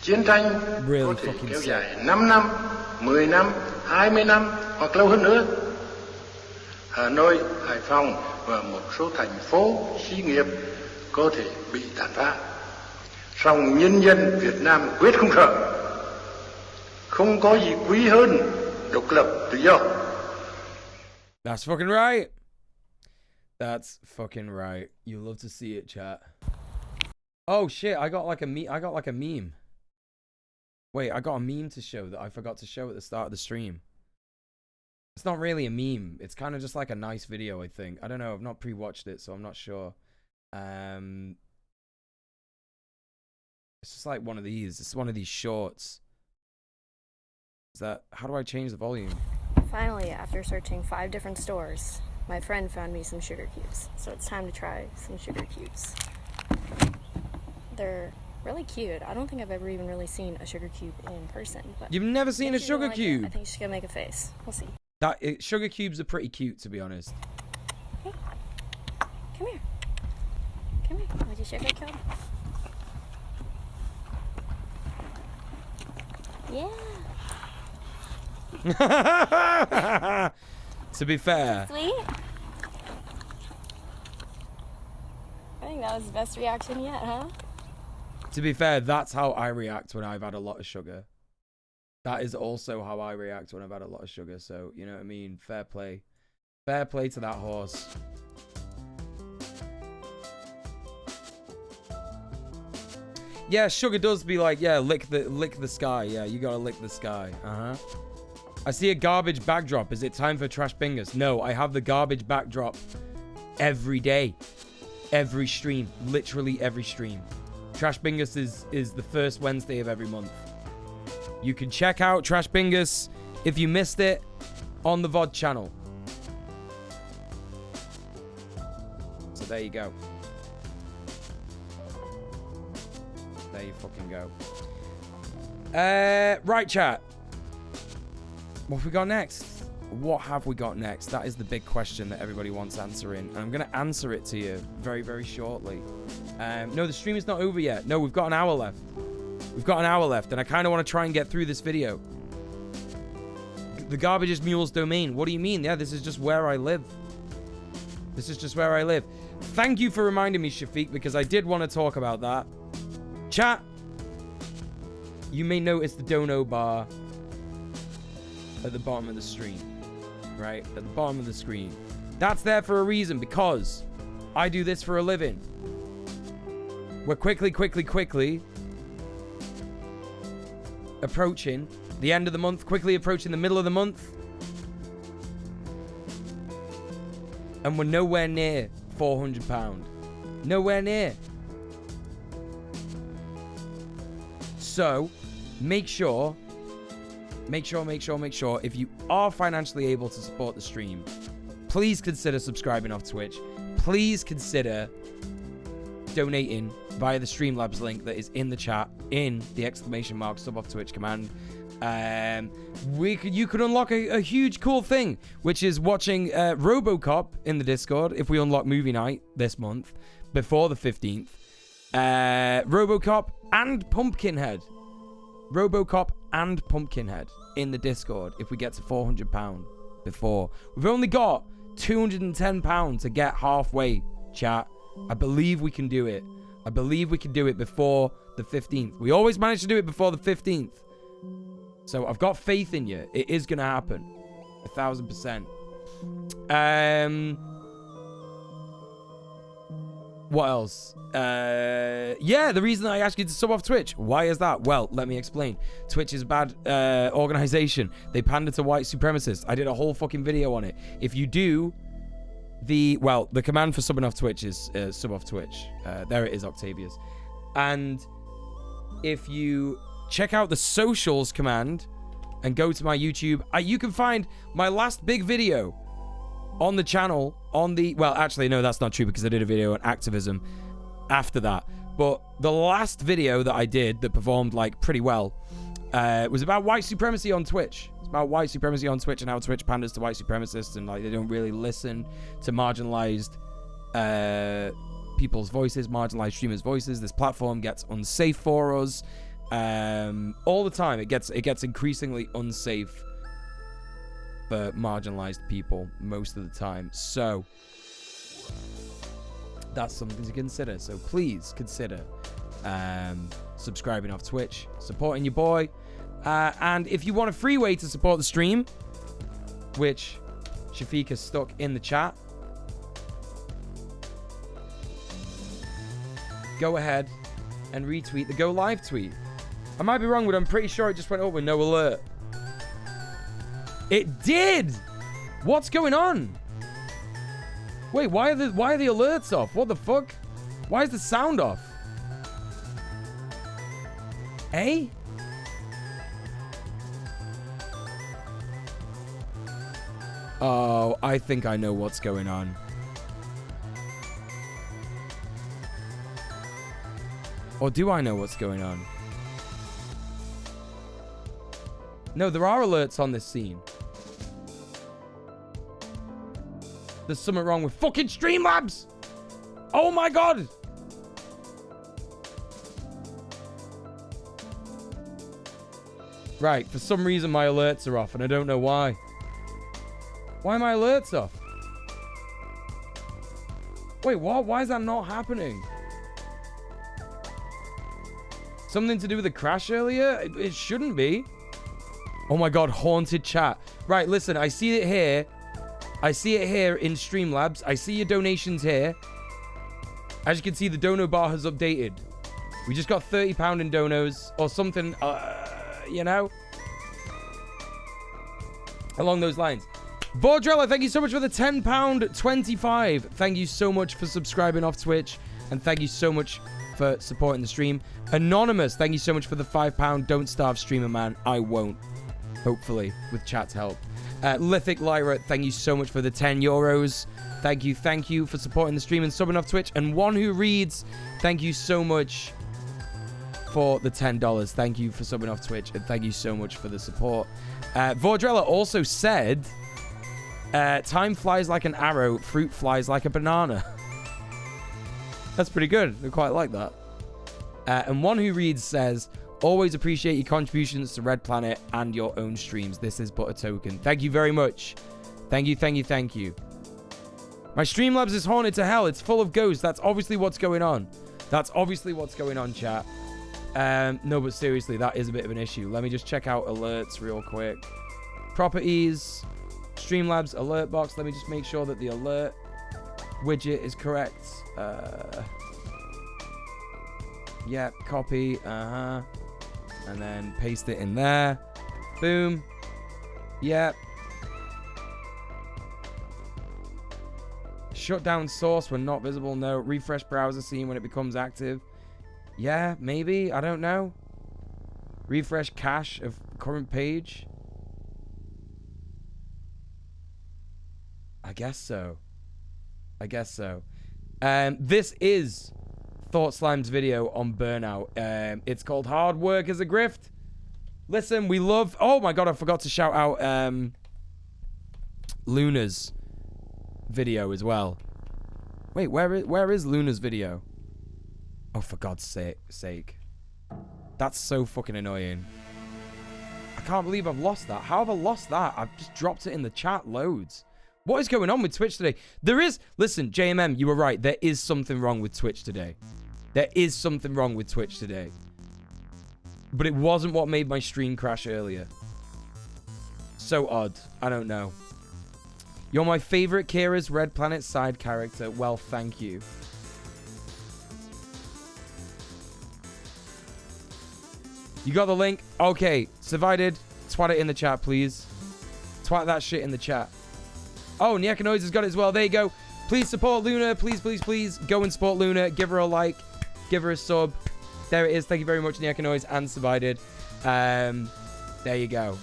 Chiến tranh Really có thể fucking kéo sick. dài 5 năm, 10 năm, 20 năm hoặc lâu hơn nữa. Hà Nội, Hải Phòng và một số thành phố, xí nghiệp có thể bị tàn phá. Song nhân dân Việt Nam quyết không sợ. Không có gì quý hơn độc lập tự do. That's fucking right. That's fucking right. You love to see it, chat. Oh shit, I got like a meme. Wait, I got a meme to show that I forgot to show at the start of the stream. It's not really a meme. It's kind of just like a nice video, I think. I don't know. I've not pre-watched it, so I'm not sure. It's just like one of these. It's one of these shorts. Is that... How do I change the volume? Finally, after searching 5 different stores, my friend found me some sugar cubes. So it's time to try some sugar cubes. They're really cute. I don't think I've ever even really seen a sugar cube in person. But you've never seen a sugar cube? I think she's gonna make a face. We'll see. Sugar cubes are pretty cute, to be honest. Hey, come here. Come here. Want your sugar cube? Yeah. To be fair. Sweet. I think that was the best reaction yet, huh? To be fair, that's how I react when I've had a lot of sugar. That is also how I react when I've had a lot of sugar. So, you know what I mean? Fair play. Fair play to that horse. Yeah, sugar does be like, yeah, lick the sky. Yeah, you gotta lick the sky. Uh-huh. I see a garbage backdrop. Is it time for trash bingers? No, I have the garbage backdrop every day, every stream, literally every stream. Trash Bingus is the first Wednesday of every month. You can check out Trash Bingus if you missed it on the VOD channel. So there you go. There you fucking go. Right, chat. What have we got next? What have we got next? That is the big question that everybody wants answering. And I'm going to answer it to you very, very shortly. No, the stream is not over yet. No, we've got an hour left. We've got an hour left, and I kind of want to try and get through this video. The garbage is Muel's domain. What do you mean? Yeah, this is just where I live. This is just where I live. Thank you for reminding me, Shafiq, because I did want to talk about that. Chat, you may notice the dono bar at the bottom of the screen. Right? At the bottom of the screen. That's there for a reason, because I do this for a living. We're quickly approaching the end of the month, quickly approaching the middle of the month. And we're nowhere near £400. Nowhere near. So, make sure, if you are financially able to support the stream, please consider subscribing off Twitch. Please consider donating via the Streamlabs link that is in the chat, in the ! sub off Twitch command. You could unlock a huge cool thing, which is watching RoboCop in the Discord if we unlock movie night this month before the 15th. RoboCop and Pumpkinhead. RoboCop and Pumpkinhead in the Discord if we get to £400 before. We've only got £210 to get halfway, chat. I believe we can do it. I believe we can do it before the 15th. We always manage to do it before the 15th. So I've got faith in you. It is going to happen. 1000%. What else? Yeah, the reason I asked you to sub off Twitch. Why is that? Well, let me explain. Twitch is a bad organization. They pander to white supremacists. I did a whole fucking video on it. If you do the command for subbing off Twitch is sub off Twitch. There it is, Octavius. And if you check out the socials command and go to my YouTube, you can find my last big video on the channel well, actually, no, that's not true because I did a video on activism after that. But the last video that I did that performed like pretty well was about white supremacy on Twitch. It's about white supremacy on Twitch and how Twitch panders to white supremacists and like they don't really listen to marginalized people's voices, marginalized streamers' voices. This platform gets unsafe for us all the time. It gets increasingly unsafe for marginalized people most of the time. So that's something to consider. So please consider subscribing off Twitch, supporting your boy, and if you want a free way to support the stream, which Shafiq has stuck in the chat, go ahead and retweet the go live tweet. I might be wrong, but I'm pretty sure it just went up with no alert. It did! What's going on? Wait, why are the alerts off? What the fuck? Why is the sound off? Eh? Oh, I think I know what's going on. Or do I know what's going on? No, there are alerts on this scene. There's something wrong with fucking Streamlabs! Oh my god! Right, for some reason my alerts are off and I don't know why. Why are my alerts off? Wait, what? Why is that not happening? Something to do with the crash earlier? It shouldn't be. Oh my god, haunted chat. Right, listen, I see it here. I see it here in Streamlabs. I see your donations here. As you can see, the dono bar has updated. We just got £30 in donos or something, you know? Along those lines. Vordrella, thank you so much for the £10.25. Thank you so much for subscribing off Twitch. And thank you so much for supporting the stream. Anonymous, thank you so much for the £5. Don't starve, streamer man. I won't. Hopefully, with chat's help. Lithic Lyra, thank you so much for the €10. Thank you for supporting the stream and subbing off Twitch. And One Who Reads, thank you so much for the $10. Thank you for subbing off Twitch, and thank you so much for the support. Vordrella also said, time flies like an arrow, fruit flies like a banana. That's pretty good. I quite like that. And One Who Reads says, always appreciate your contributions to Red Planet and your own streams. This is but a token. Thank you very much. Thank you, thank you, thank you. My Streamlabs is haunted to hell. It's full of ghosts. That's obviously what's going on. That's obviously what's going on, chat. No, but seriously, that is a bit of an issue. Let me just check out alerts real quick. Properties, Streamlabs alert box. Let me just make sure that the alert widget is correct. Yeah, copy. And then paste it in there. Boom. Yep. Shut down source when not visible. No. Refresh browser scene when it becomes active. Yeah, maybe. I don't know. Refresh cache of current page. I guess so. I guess so. This is ThoughtSlime's video on burnout. It's called Hard Work as a Grift. Listen, we love... Oh my god, I forgot to shout out Luna's video as well. Wait, where is Luna's video? Oh, for God's sake. That's so fucking annoying. I can't believe I've lost that. How have I lost that? I've just dropped it in the chat loads. What is going on with Twitch today? There is... Listen, JMM, you were right. There is something wrong with Twitch today. There is something wrong with Twitch today. But it wasn't what made my stream crash earlier. So odd. I don't know. You're my favorite Kira's Red Planet side character. Well, thank you. You got the link? Okay. Survived. Twat it in the chat, please. Twat that shit in the chat. Oh, Nyakanoids has got it as well. There you go. Please support Luna. Please, please, please. Go and support Luna. Give her a like. Give her a sub. There it is. Thank you very much, Nyakanoids and Survived. There you go.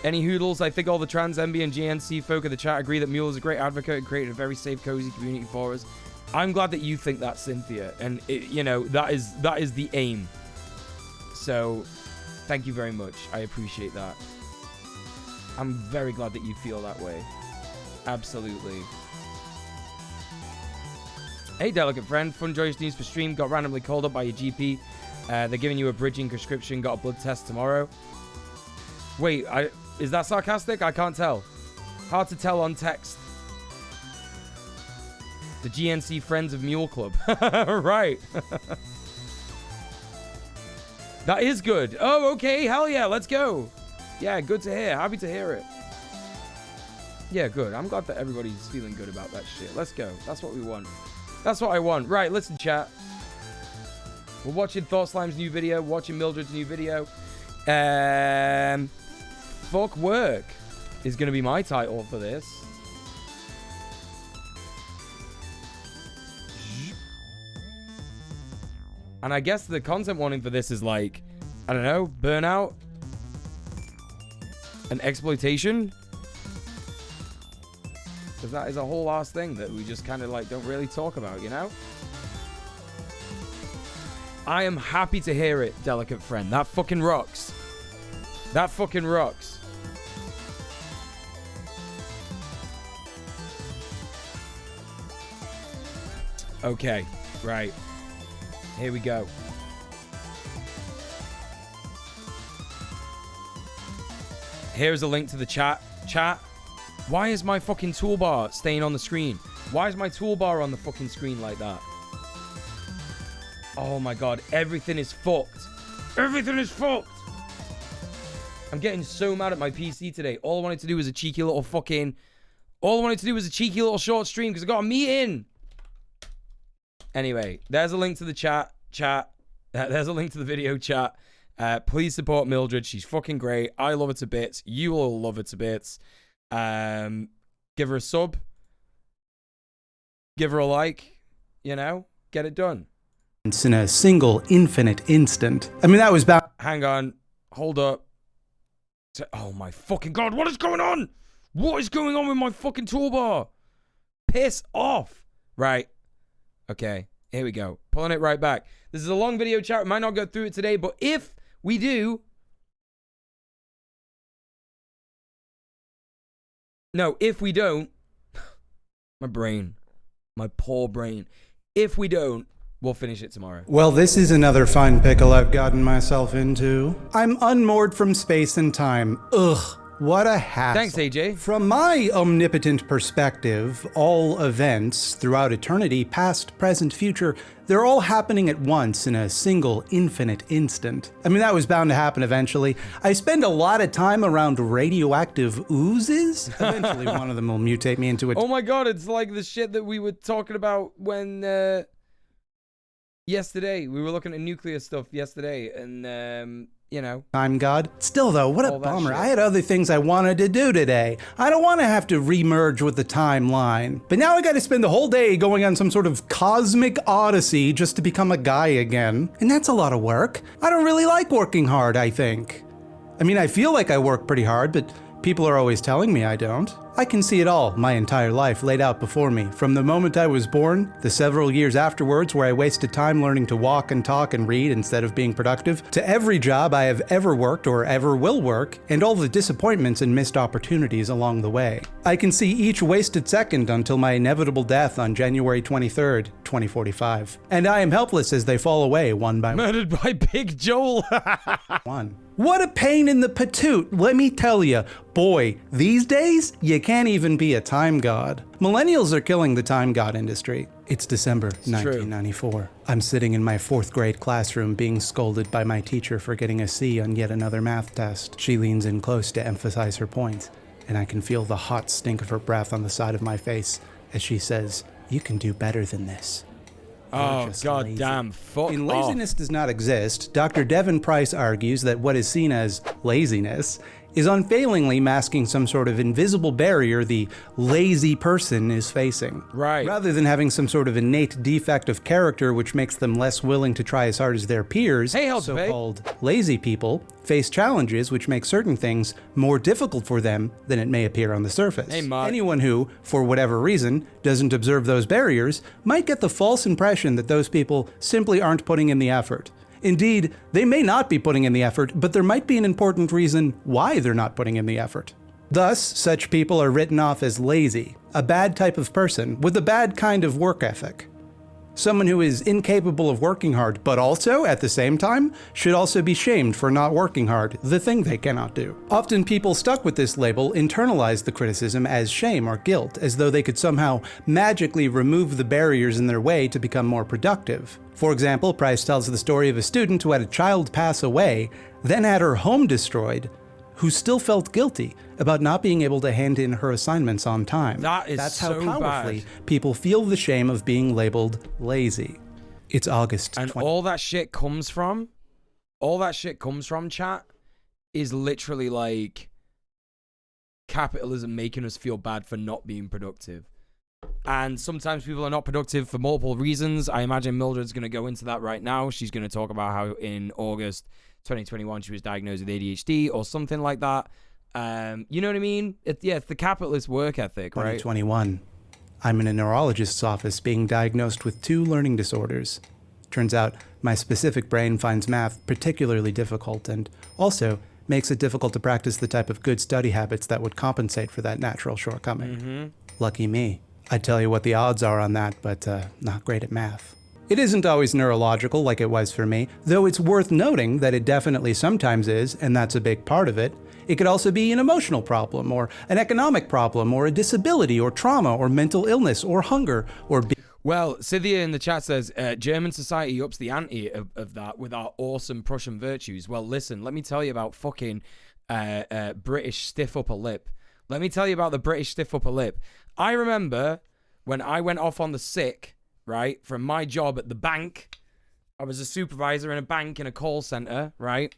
Any hoodles? I think all the trans, MB, and GNC folk of the chat agree that Muel is a great advocate and created a very safe, cozy community for us. I'm glad that you think that, Cynthia. And, you know, that is the aim. So, thank you very much. I appreciate that. I'm very glad that you feel that way. Absolutely. Hey, delicate friend. Fun, joyous news for stream. Got randomly called up by your GP. They're giving you a bridging prescription. Got a blood test tomorrow. Wait, is that sarcastic? I can't tell. Hard to tell on text. The GNC Friends of Mule Club. Right. That is good. Oh, okay. Hell yeah. Let's go. Yeah, good to hear. Happy to hear it. Yeah, good. I'm glad that everybody's feeling good about that shit. Let's go. That's what we want. That's what I want. Right, listen, chat. We're watching ThoughtSlime's new video. Watching Mildred's new video. Fuck work is going to be my title for this. And I guess the content warning for this is like, I don't know, burnout and exploitation. Because that is a whole ass thing that we just kind of like don't really talk about, you know? I am happy to hear it, delicate friend. That fucking rocks. That fucking rocks. Okay, right. Here we go. Here's a link to the chat. Chat. Why is my fucking toolbar staying on the screen? Why is my toolbar on the fucking screen like that? Oh my god, everything is fucked. Everything is fucked. I'm getting so mad at my PC today. All I wanted to do was a cheeky little fucking... All I wanted to do was a cheeky little short stream because I got a meeting. Anyway, there's a link to the chat. There's a link to the video chat. Please support Mildred. She's fucking great. I love her to bits. You all love her to bits. Give her a sub. Give her a like. You know, get it done. In a single infinite instant. I mean, that was about. Hang on. Hold up. Oh my fucking god, what is going on? What is going on with my fucking toolbar? Piss off. Right. Okay, here we go. Pulling it right back. This is a long video, chat. We might not go through it today, but if we do... No, if we don't... My brain. My poor brain. If we don't, we'll finish it tomorrow. Well, this is another fine pickle I've gotten myself into. I'm unmoored from space and time. Ugh, what a hassle. Thanks, AJ. From my omnipotent perspective, all events throughout eternity, past, present, future, they're all happening at once in a single infinite instant. I mean, that was bound to happen eventually. I spend a lot of time around radioactive oozes. Eventually, one of them will mutate me into a... Oh my god, it's like the shit that we were talking about when... Yesterday, we were looking at nuclear stuff yesterday, and, you know. Time god. Still, though, what a bummer. Shit. I had other things I wanted to do today. I don't want to have to re-merge with the timeline. But now I got to spend the whole day going on some sort of cosmic odyssey just to become a guy again. And that's a lot of work. I don't really like working hard, I think. I mean, I feel like I work pretty hard, but people are always telling me I don't. I can see it all, my entire life, laid out before me. From the moment I was born, the several years afterwards where I wasted time learning to walk and talk and read instead of being productive, to every job I have ever worked or ever will work, and all the disappointments and missed opportunities along the way. I can see each wasted second until my inevitable death on January 23rd, 2045. And I am helpless as they fall away one by one. Murdered by Big Joel. One. What a pain in the patoot, let me tell you. Boy, these days, you can't even be a time god. Millennials are killing the time god industry. It's December 1994. I'm sitting in my 4th grade classroom being scolded by my teacher for getting a C on yet another math test. She leans in close to emphasize her point, and I can feel the hot stink of her breath on the side of my face as she says, "You can do better than this." Oh, god damn, fuck And off. laziness does not exist. Dr. Devin Price argues that what is seen as laziness is unfailingly masking some sort of invisible barrier the lazy person is facing. Right. Rather than having some sort of innate defect of character which makes them less willing to try as hard as their peers, so-called lazy people face challenges which make certain things more difficult for them than it may appear on the surface. Hey, Mark. Anyone who, for whatever reason, doesn't observe those barriers might get the false impression that those people simply aren't putting in the effort. Indeed, they may not be putting in the effort, but there might be an important reason why they're not putting in the effort. Thus, such people are written off as lazy, a bad type of person with a bad kind of work ethic. Someone who is incapable of working hard, but also, at the same time, should also be shamed for not working hard, the thing they cannot do. Often people stuck with this label internalize the criticism as shame or guilt, as though they could somehow magically remove the barriers in their way to become more productive. For example, Price tells the story of a student who had a child pass away, then had her home destroyed, who still felt guilty about not being able to hand in her assignments on time. That's how powerfully people feel the shame of being labeled lazy. It's August. And all that shit comes from, chat, is literally like capitalism making us feel bad for not being productive. And sometimes people are not productive for multiple reasons. I imagine Mildred's going to go into that right now. She's going to talk about how in August 2021 she was diagnosed with ADHD or something like that. You know what I mean? It's the capitalist work ethic, right? 2021. I'm in a neurologist's office being diagnosed with 2 learning disorders. Turns out my specific brain finds math particularly difficult and also makes it difficult to practice the type of good study habits that would compensate for that natural shortcoming. Lucky me. I'd tell you what the odds are on that, but not great at math. It isn't always neurological like it was for me, though it's worth noting that it definitely sometimes is, and that's a big part of it. It could also be an emotional problem, or an economic problem, or a disability, or trauma, or mental illness, or hunger, or... Well, Cynthia in the chat says, German society ups the ante of that with our awesome Prussian virtues. Well, listen, let me tell you about fucking British stiff upper lip. Let me tell you about the British stiff upper lip. I remember when I went off on the sick, right, from my job at the bank. I was a supervisor in a bank in a call center, right?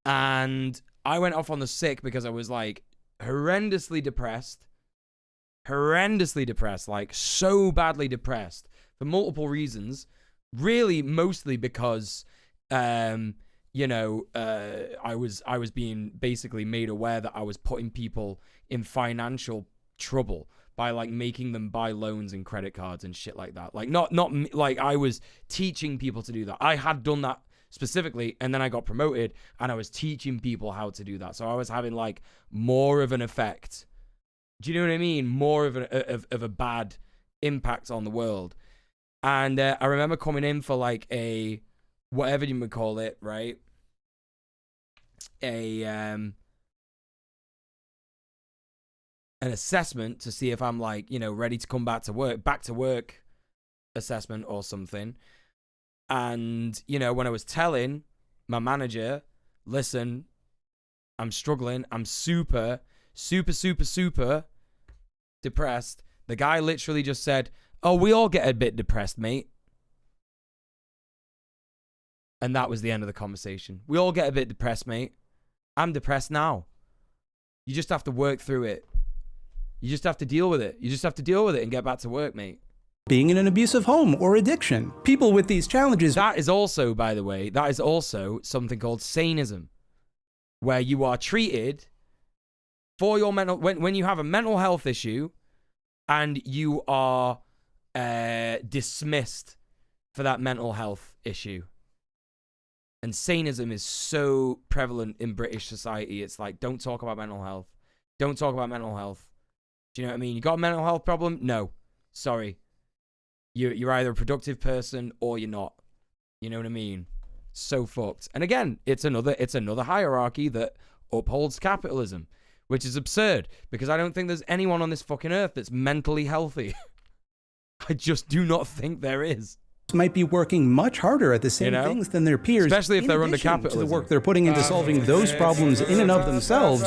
And I went off on the sick because I was like horrendously depressed, like so badly depressed for multiple reasons. Really, mostly because, you know, I was being basically made aware that I was putting people in financial trouble by like making them buy loans and credit cards and shit like that. Like not like I was teaching people to do that. I had done that specifically, and then I got promoted and I was teaching people how to do that. So I was having like more of an effect. Do you know what I mean? More of a bad impact on the world. And I remember coming in for like a, whatever you would call it, right? An assessment to see if I'm like, you know, ready to come back to work assessment or something. And, you know, when I was telling my manager, listen, I'm struggling, I'm super depressed, the guy literally just said, oh, we all get a bit depressed, mate. And that was the end of the conversation. We all get a bit depressed, mate. I'm depressed now. You just have to work through it. You just have to deal with it. You just have to deal with it and get back to work, mate. Being in an abusive home or addiction. People with these challenges. That is also, by the way, that is also something called saneism, where you are treated for your mental, when you have a mental health issue and you are dismissed for that mental health issue. And saneism is so prevalent in British society. It's like, don't talk about mental health. Don't talk about mental health. Do you know what I mean? You got a mental health problem? No. Sorry. You're either a productive person or you're not. You know what I mean? So fucked. And again, it's another hierarchy that upholds capitalism, which is absurd because I don't think there's anyone on this fucking earth that's mentally healthy. I just do not think there is. Might be working much harder at the same things than their peers, especially if they're under capitalism. To the work they're putting into solving those problems in and of themselves.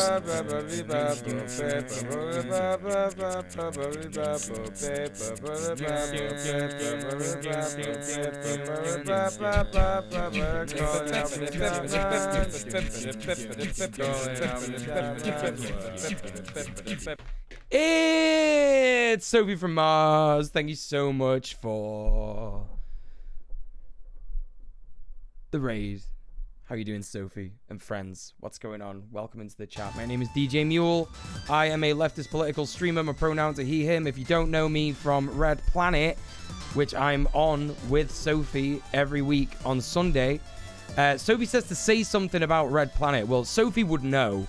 It's Sophie from Mars. Thank you so much for the raid. How you doing, Sophie and friends? What's going on? Welcome into the chat. My name is djmuel. I am a leftist political streamer. My pronouns are he, him. If you don't know me from Red Planet, which I'm on with Sophie every week on Sunday, Sophie says to say something about Red Planet. Well, Sophie would know.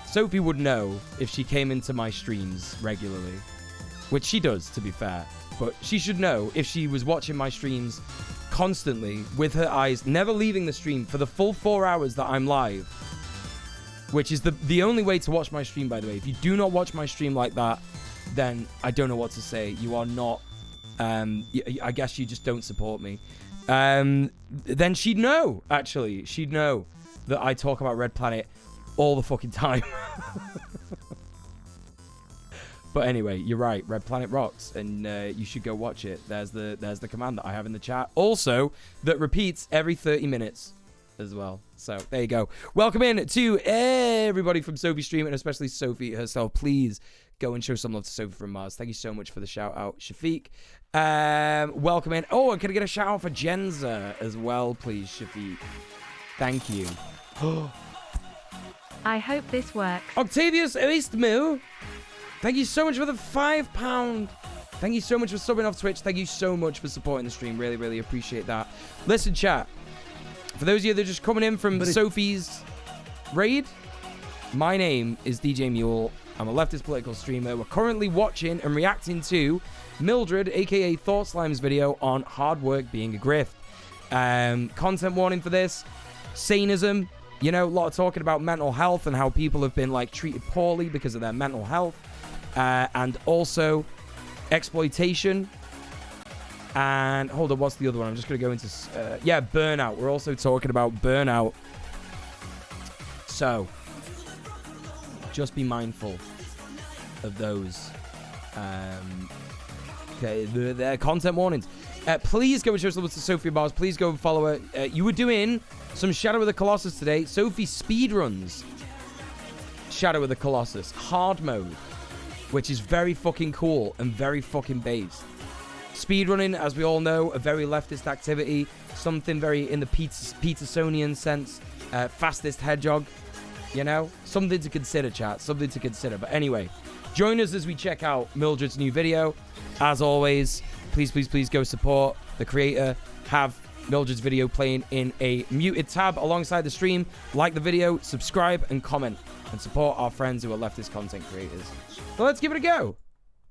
Sophie would know if she came into my streams regularly, which she does, to be fair. But she should know if she was watching my streams constantly with her eyes, never leaving the stream for the full 4 hours that I'm live, which is the only way to watch my stream, by the way. If you do not watch my stream like that, then I don't know what to say. You are not, I guess you just don't support me. Then she'd know, actually. She'd know that I talk about Red Planet all the fucking time. But anyway, you're right. Red Planet rocks, and you should go watch it. There's the command that I have in the chat. Also, that repeats every 30 minutes as well. So there you go. Welcome in to everybody from Sophie Stream, and especially Sophie herself. Please go and show some love to Sophie from Mars. Thank you so much for the shout out, Shafiq. Welcome in. Oh, and can I get a shout out for Jenza as well, please, Shafiq? Thank you. I hope this works. Octavius Oistmu. Thank you so much for the £5. Thank you so much for subbing off Twitch. Thank you so much for supporting the stream. Really, really appreciate that. Listen, chat. For those of you that are just coming in from Sophie's raid, my name is djmuel. I'm a leftist political streamer. We're currently watching and reacting to Mildred, aka ThoughtSlime's video on hard work being a grift. Content warning for this. Saneism. You know, a lot of talking about mental health and how people have been like treated poorly because of their mental health. And also exploitation. And hold on, what's the other one? I'm just going to go into... yeah, burnout. We're also talking about burnout. So, just be mindful of those. Okay, the content warnings. Please go and show some love to Sophie Bars. Please go and follow her. You were doing Some Shadow of the Colossus today. Sophie speedruns Shadow of the Colossus hard mode, which is very fucking cool and very fucking based. Speedrunning, as we all know, a very leftist activity, something very in the Petersonian sense, fastest hedgehog, you know? Something to consider, chat, something to consider. But anyway, join us as we check out Mildred's new video. As always, please, please, please go support the creator. Have Mildred's video playing in a muted tab alongside the stream. Like the video, subscribe, and comment. And support our friends who are leftist content creators. So let's give it a go.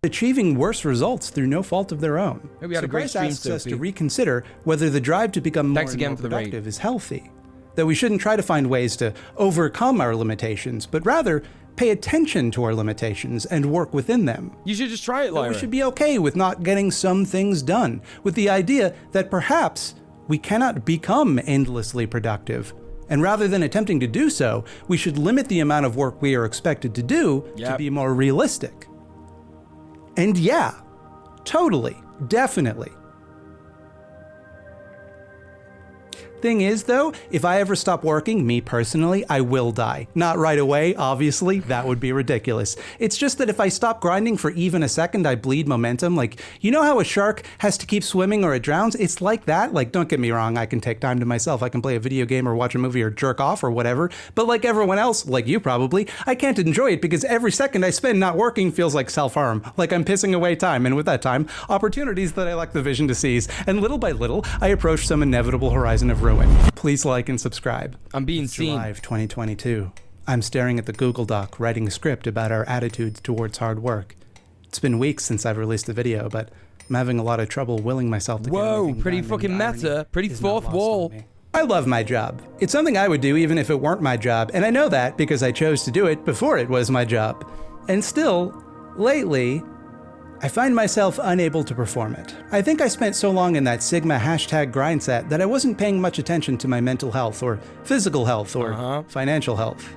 Achieving worse results through no fault of their own. Hey, we had a great Bryce stream, asks us Sophie. to reconsider whether the drive to become more, Thanks and again more for the raid. productive is healthy. That we shouldn't try to find ways to overcome our limitations, but rather pay attention to our limitations and work within them. You should just try it, That Lyra. we should be okay with not getting some things done, with the idea that perhaps we cannot become endlessly productive. And rather than attempting to do so, we should limit the amount of work we are expected to do to be more realistic. And yeah, totally, definitely. Thing is, though, if I ever stop working, me personally, I will die. Not right away, obviously, that would be ridiculous. It's just that if I stop grinding for even a second, I bleed momentum. Like, you know how a shark has to keep swimming or it drowns? It's like that. Like, don't get me wrong, I can take time to myself. I can play a video game or watch a movie or jerk off or whatever. But like everyone else, like you probably, I can't enjoy it because every second I spend not working feels like self-harm. Like I'm pissing away time, and with that time, opportunities that I lack the vision to seize. And little by little, I approach some inevitable horizon of ruin. Please like and subscribe. I'm being It's seen. July of 2022. I'm staring at the Google Doc, writing a script about our attitudes towards hard work. It's been weeks since I've released a video, but I'm having a lot of trouble willing myself to get Whoa, anything pretty done, and fucking the irony meta, pretty is not fourth lost on wall. me. I love my job. It's something I would do even if it weren't my job, and I know that because I chose to do it before it was my job. And still, lately, I find myself unable to perform it. I think I spent so long in that Sigma #grind set that I wasn't paying much attention to my mental health or physical health or financial health.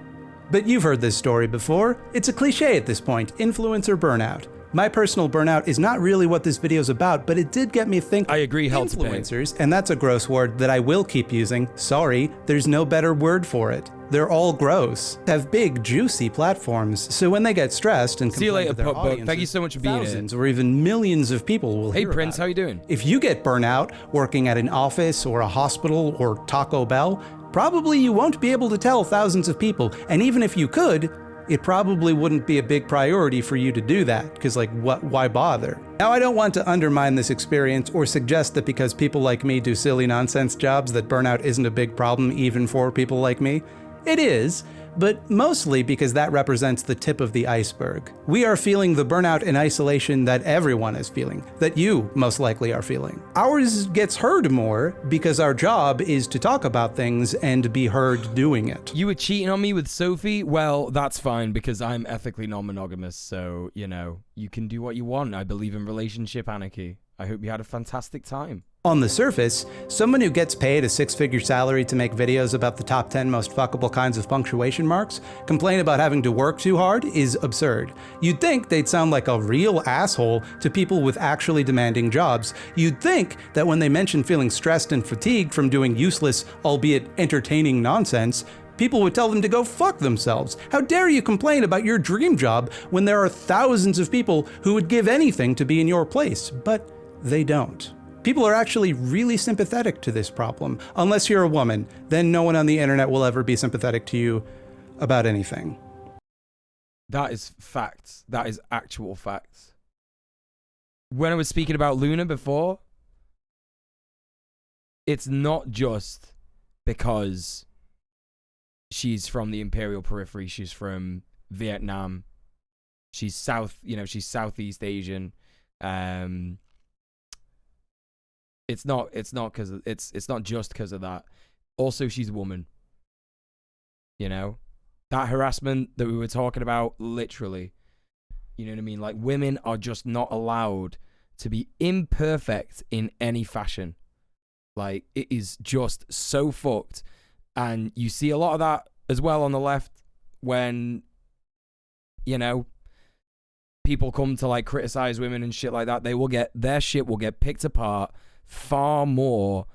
But you've heard this story before. It's a cliche at this point, influencer burnout. My personal burnout is not really what this video's about, but it did get me thinking. I agree, hell to pay. Influencers, and that's a gross word that I will keep using. Sorry, there's no better word for it. They're all gross. Have big, juicy platforms, so when they get stressed and See you complain later, to their Pop Book. audiences, Thank you so much for being here. thousands or even millions of people will Hey, hear Prince, about how it. you doing? If you get burnout working at an office or a hospital or Taco Bell, probably you won't be able to tell thousands of people, and even if you could, it probably wouldn't be a big priority for you to do that, because like, why bother? Now, I don't want to undermine this experience or suggest that because people like me do silly nonsense jobs that burnout isn't a big problem even for people like me. It is, but mostly because that represents the tip of the iceberg. We are feeling the burnout and isolation that everyone is feeling, that you most likely are feeling. Ours gets heard more because our job is to talk about things and be heard doing it. You were cheating on me with Sophie? Well, that's fine because I'm ethically non-monogamous, so, you know, you can do what you want. I believe in relationship anarchy. I hope you had a fantastic time. On the surface, someone who gets paid a six-figure salary to make videos about the top 10 most fuckable kinds of punctuation marks complain about having to work too hard is absurd. You'd think they'd sound like a real asshole to people with actually demanding jobs. You'd think that when they mention feeling stressed and fatigued from doing useless, albeit entertaining nonsense, people would tell them to go fuck themselves. How dare you complain about your dream job when there are thousands of people who would give anything to be in your place? But they don't. People are actually really sympathetic to this problem. Unless you're a woman, then no one on the internet will ever be sympathetic to you about anything. That is facts. That is actual facts. When I was speaking about Luna before, it's not just because she's from the Imperial Periphery. She's from Vietnam. She's she's Southeast Asian. It's not just because of that. Also, she's a woman. You know, that harassment that we were talking about, literally, you know what I mean? Like, women are just not allowed to be imperfect in any fashion. Like, it is just so fucked. And you see a lot of that as well on the left when, you know, people come to like criticize women and shit like that. Their shit will get picked apart far more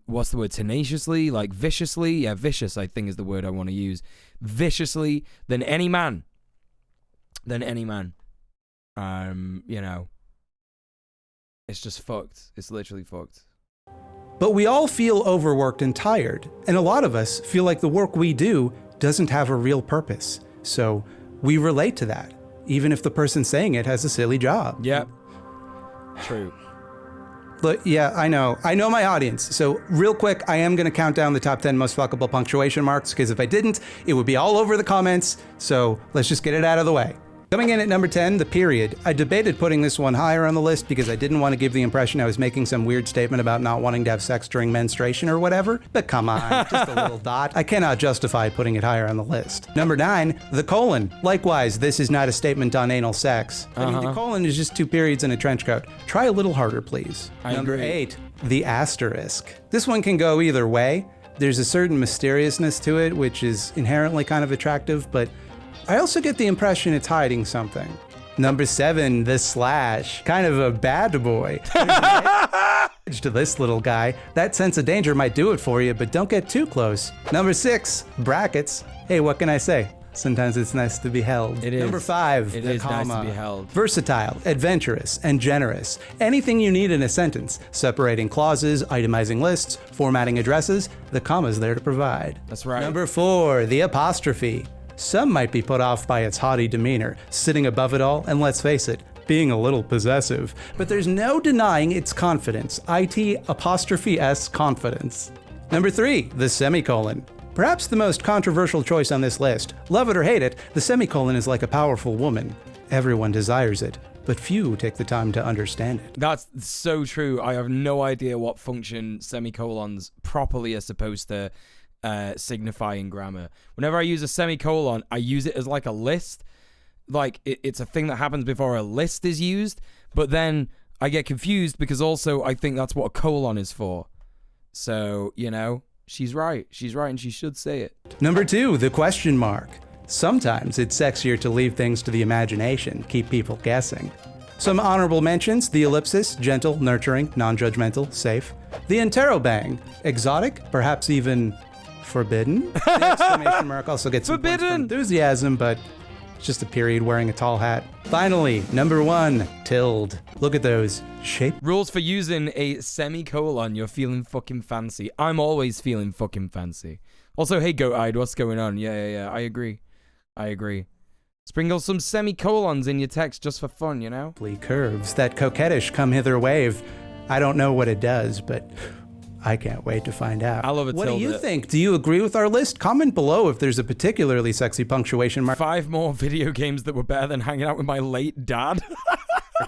what's the word? Tenaciously, like viciously. Yeah, vicious, I think is the word I want to use. Viciously than any man. You know, it's just fucked. It's literally fucked. But we all feel overworked and tired, and a lot of us feel like the work we do doesn't have a real purpose. So we relate to that, even if the person saying it has a silly job. Yep. True. But yeah, I know my audience. So real quick, I am going to count down the top 10 most fuckable punctuation marks, because if I didn't, it would be all over the comments. So let's just get it out of the way. Coming in at number 10, the period. I debated putting this one higher on the list because I didn't want to give the impression I was making some weird statement about not wanting to have sex during menstruation or whatever. But come on, just a little dot. I cannot justify putting it higher on the list. Number 9, the colon. Likewise, this is not a statement on anal sex. I mean, the colon is just 2 periods and a trench coat. Try a little harder, please. Number 8, the asterisk. This one can go either way. There's a certain mysteriousness to it, which is inherently kind of attractive, but I also get the impression it's hiding something. Number 7, the slash. Kind of a bad boy. To this little guy, that sense of danger might do it for you, but don't get too close. Number 6, brackets. Hey, what can I say? Sometimes it's nice to be held. It is. Number 5, it the is comma. nice to be held. Versatile, adventurous, and generous. Anything you need in a sentence. Separating clauses, itemizing lists, formatting addresses. The comma's there to provide. That's right. Number 4, the apostrophe. Some might be put off by its haughty demeanor, sitting above it all, and let's face it, being a little possessive. But there's no denying its confidence, IT''S confidence. Number 3, the semicolon. Perhaps the most controversial choice on this list. Love it or hate it, the semicolon is like a powerful woman. Everyone desires it, but few take the time to understand it. That's so true. I have no idea what function semicolons properly are supposed to signify in grammar. Whenever I use a semicolon, I use it as like a list. Like it's a thing that happens before a list is used, but then I get confused because also I think that's what a colon is for. So, you know, she's right and she should say it. Number 2, the question mark. Sometimes it's sexier to leave things to the imagination, keep people guessing. Some honorable mentions: the ellipsis, gentle, nurturing, non-judgmental, safe. The interrobang, exotic, perhaps even forbidden. The exclamation mark also gets some points for enthusiasm, but it's just a period wearing a tall hat. Finally, number 1, tilde. Look at those shape. Rules for using a semicolon. You're feeling fucking fancy. I'm always feeling fucking fancy. Also, hey Goat-Eyed, what's going on? Yeah. I agree. Sprinkle some semicolons in your text just for fun, you know? Curves, that coquettish come hither wave. I don't know what it does, but I can't wait to find out. I love it. What do you think? Do you agree with our list? Comment below if there's a particularly sexy punctuation mark 5 more video games that were better than hanging out with my late dad.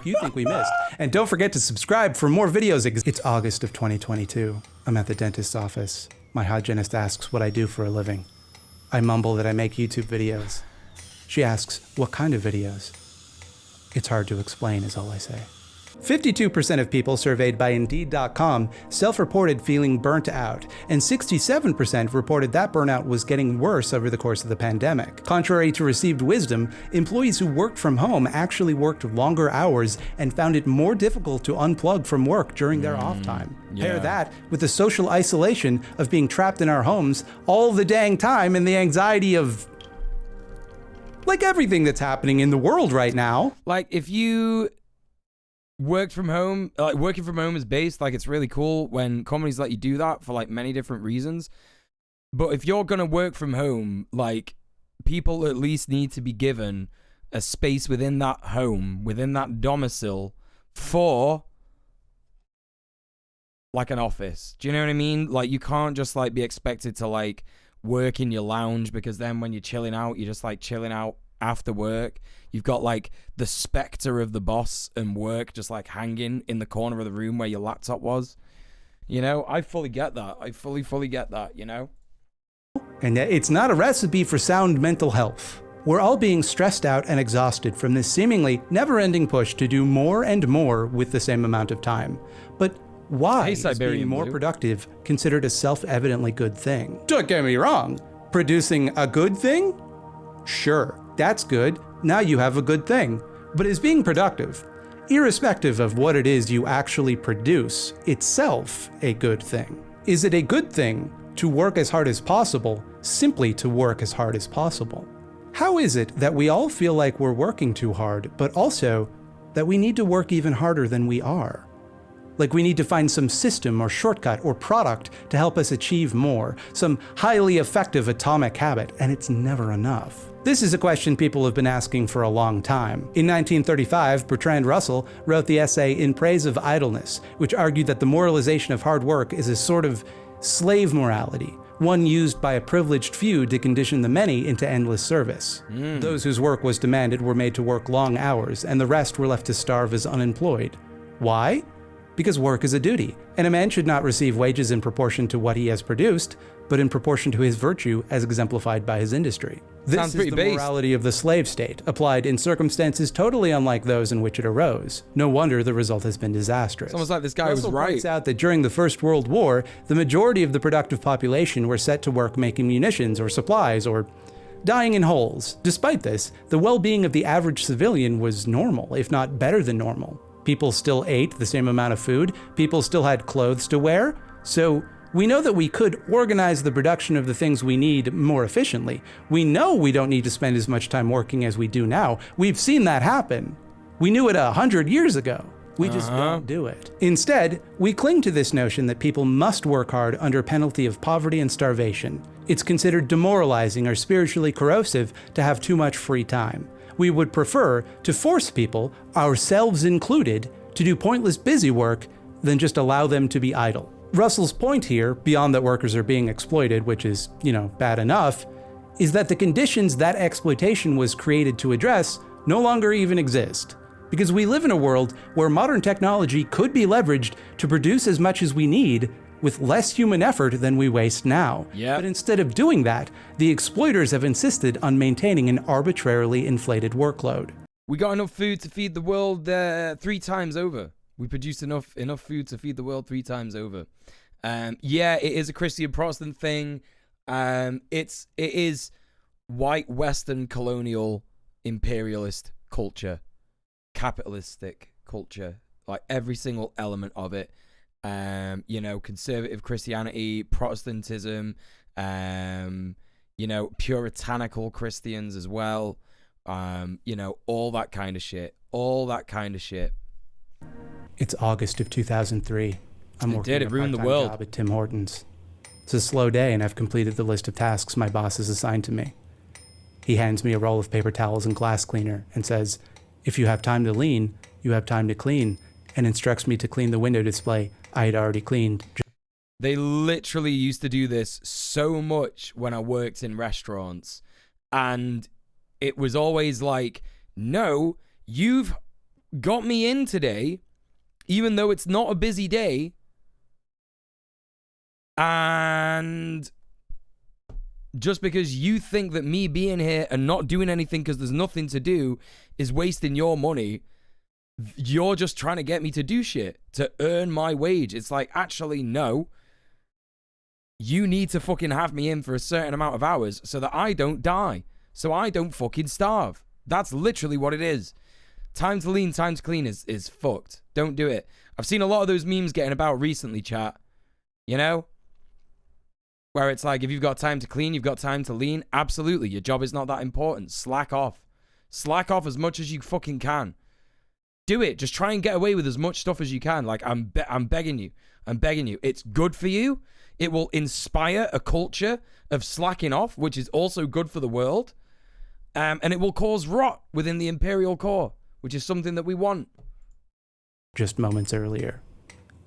you think we missed. And don't forget to subscribe for more videos. It's August of 2022. I'm at the dentist's office. My hygienist asks what I do for a living. I mumble that I make YouTube videos. She asks, what kind of videos? It's hard to explain is all I say. 52% of people surveyed by Indeed.com self-reported feeling burnt out, and 67% reported that burnout was getting worse over the course of the pandemic. Contrary to received wisdom, employees who worked from home actually worked longer hours and found it more difficult to unplug from work during their off time. Yeah. Pair that with the social isolation of being trapped in our homes all the dang time and the anxiety of, like, everything that's happening in the world right now. Like, if you worked from home, working from home is based, like, it's really cool when companies let you do that for like many different reasons. But if you're gonna work from home, like, people at least need to be given a space within that home, within that domicile, for like an office. Do you know what I mean? Like, you can't just like be expected to like work in your lounge, because then when you're chilling out, you're just like chilling out after work. You've got like the specter of the boss and work just like hanging in the corner of the room where your laptop was. You know, I fully get that. I fully get that, you know? And it's not a recipe for sound mental health. We're all being stressed out and exhausted from this seemingly never-ending push to do more and more with the same amount of time. But why is being more productive considered a self-evidently good thing? Don't get me wrong. Producing a good thing? Sure, that's good. Now you have a good thing. But is being productive, irrespective of what it is you actually produce, itself a good thing? Is it a good thing to work as hard as possible simply to work as hard as possible? How is it that we all feel like we're working too hard, but also that we need to work even harder than we are? Like we need to find some system or shortcut or product to help us achieve more, some highly effective atomic habit, and it's never enough. This is a question people have been asking for a long time. In 1935, Bertrand Russell wrote the essay In Praise of Idleness, which argued that the moralization of hard work is a sort of slave morality, one used by a privileged few to condition the many into endless service. Those whose work was demanded were made to work long hours, and the rest were left to starve as unemployed. Why? Because work is a duty, and a man should not receive wages in proportion to what he has produced, but in proportion to his virtue as exemplified by his industry. This is the morality of the slave state, applied in circumstances totally unlike those in which it arose. No wonder the result has been disastrous. It's almost like this guy was Russell right. points out that during the First World War, the majority of the productive population were set to work making munitions or supplies or dying in holes. Despite this, the well-being of the average civilian was normal, if not better than normal. People still ate the same amount of food, people still had clothes to wear, so we know that we could organize the production of the things we need more efficiently. We know we don't need to spend as much time working as we do now. We've seen that happen. We knew it 100 years ago. We just don't do it. Instead, we cling to this notion that people must work hard under penalty of poverty and starvation. It's considered demoralizing or spiritually corrosive to have too much free time. We would prefer to force people, ourselves included, to do pointless busy work than just allow them to be idle. Russell's point here, beyond that workers are being exploited, which is, bad enough, is that the conditions that exploitation was created to address no longer even exist. Because we live in a world where modern technology could be leveraged to produce as much as we need with less human effort than we waste now. Yep. But instead of doing that, the exploiters have insisted on maintaining an arbitrarily inflated workload. We got enough food to feed the world 3 times over. We produced enough food to feed the world 3 times over. It is a Christian Protestant thing. It is white Western colonial imperialist culture, capitalistic culture, like every single element of it. Conservative Christianity, Protestantism, puritanical Christians as well. All that kind of shit. It's August of 2003. I'm working It ruined the a part-time world. job at Tim Hortons. It's a slow day, and I've completed the list of tasks my boss has assigned to me. He hands me a roll of paper towels and glass cleaner and says, "If you have time to lean, you have time to clean," and instructs me to clean the window display I had already cleaned. They literally used to do this so much when I worked in restaurants, and it was always like, no, you've got me in today, even though it's not a busy day, and just because you think that me being here and not doing anything because there's nothing to do is wasting your money, you're just trying to get me to do shit to earn my wage. It's like, actually, no. You need to fucking have me in for a certain amount of hours so that I don't die, so I don't fucking starve. That's literally what it is. Time to lean, time to clean is fucked. Don't do it. I've seen a lot of those memes getting about recently, chat. Where it's like, if you've got time to clean, you've got time to lean. Absolutely, your job is not that important. Slack off. Slack off as much as you fucking can. Do it. Just try and get away with as much stuff as you can. Like, I'm begging you. I'm begging you. It's good for you. It will inspire a culture of slacking off, which is also good for the world. And it will cause rot within the imperial core, which is something that we want. Just moments earlier.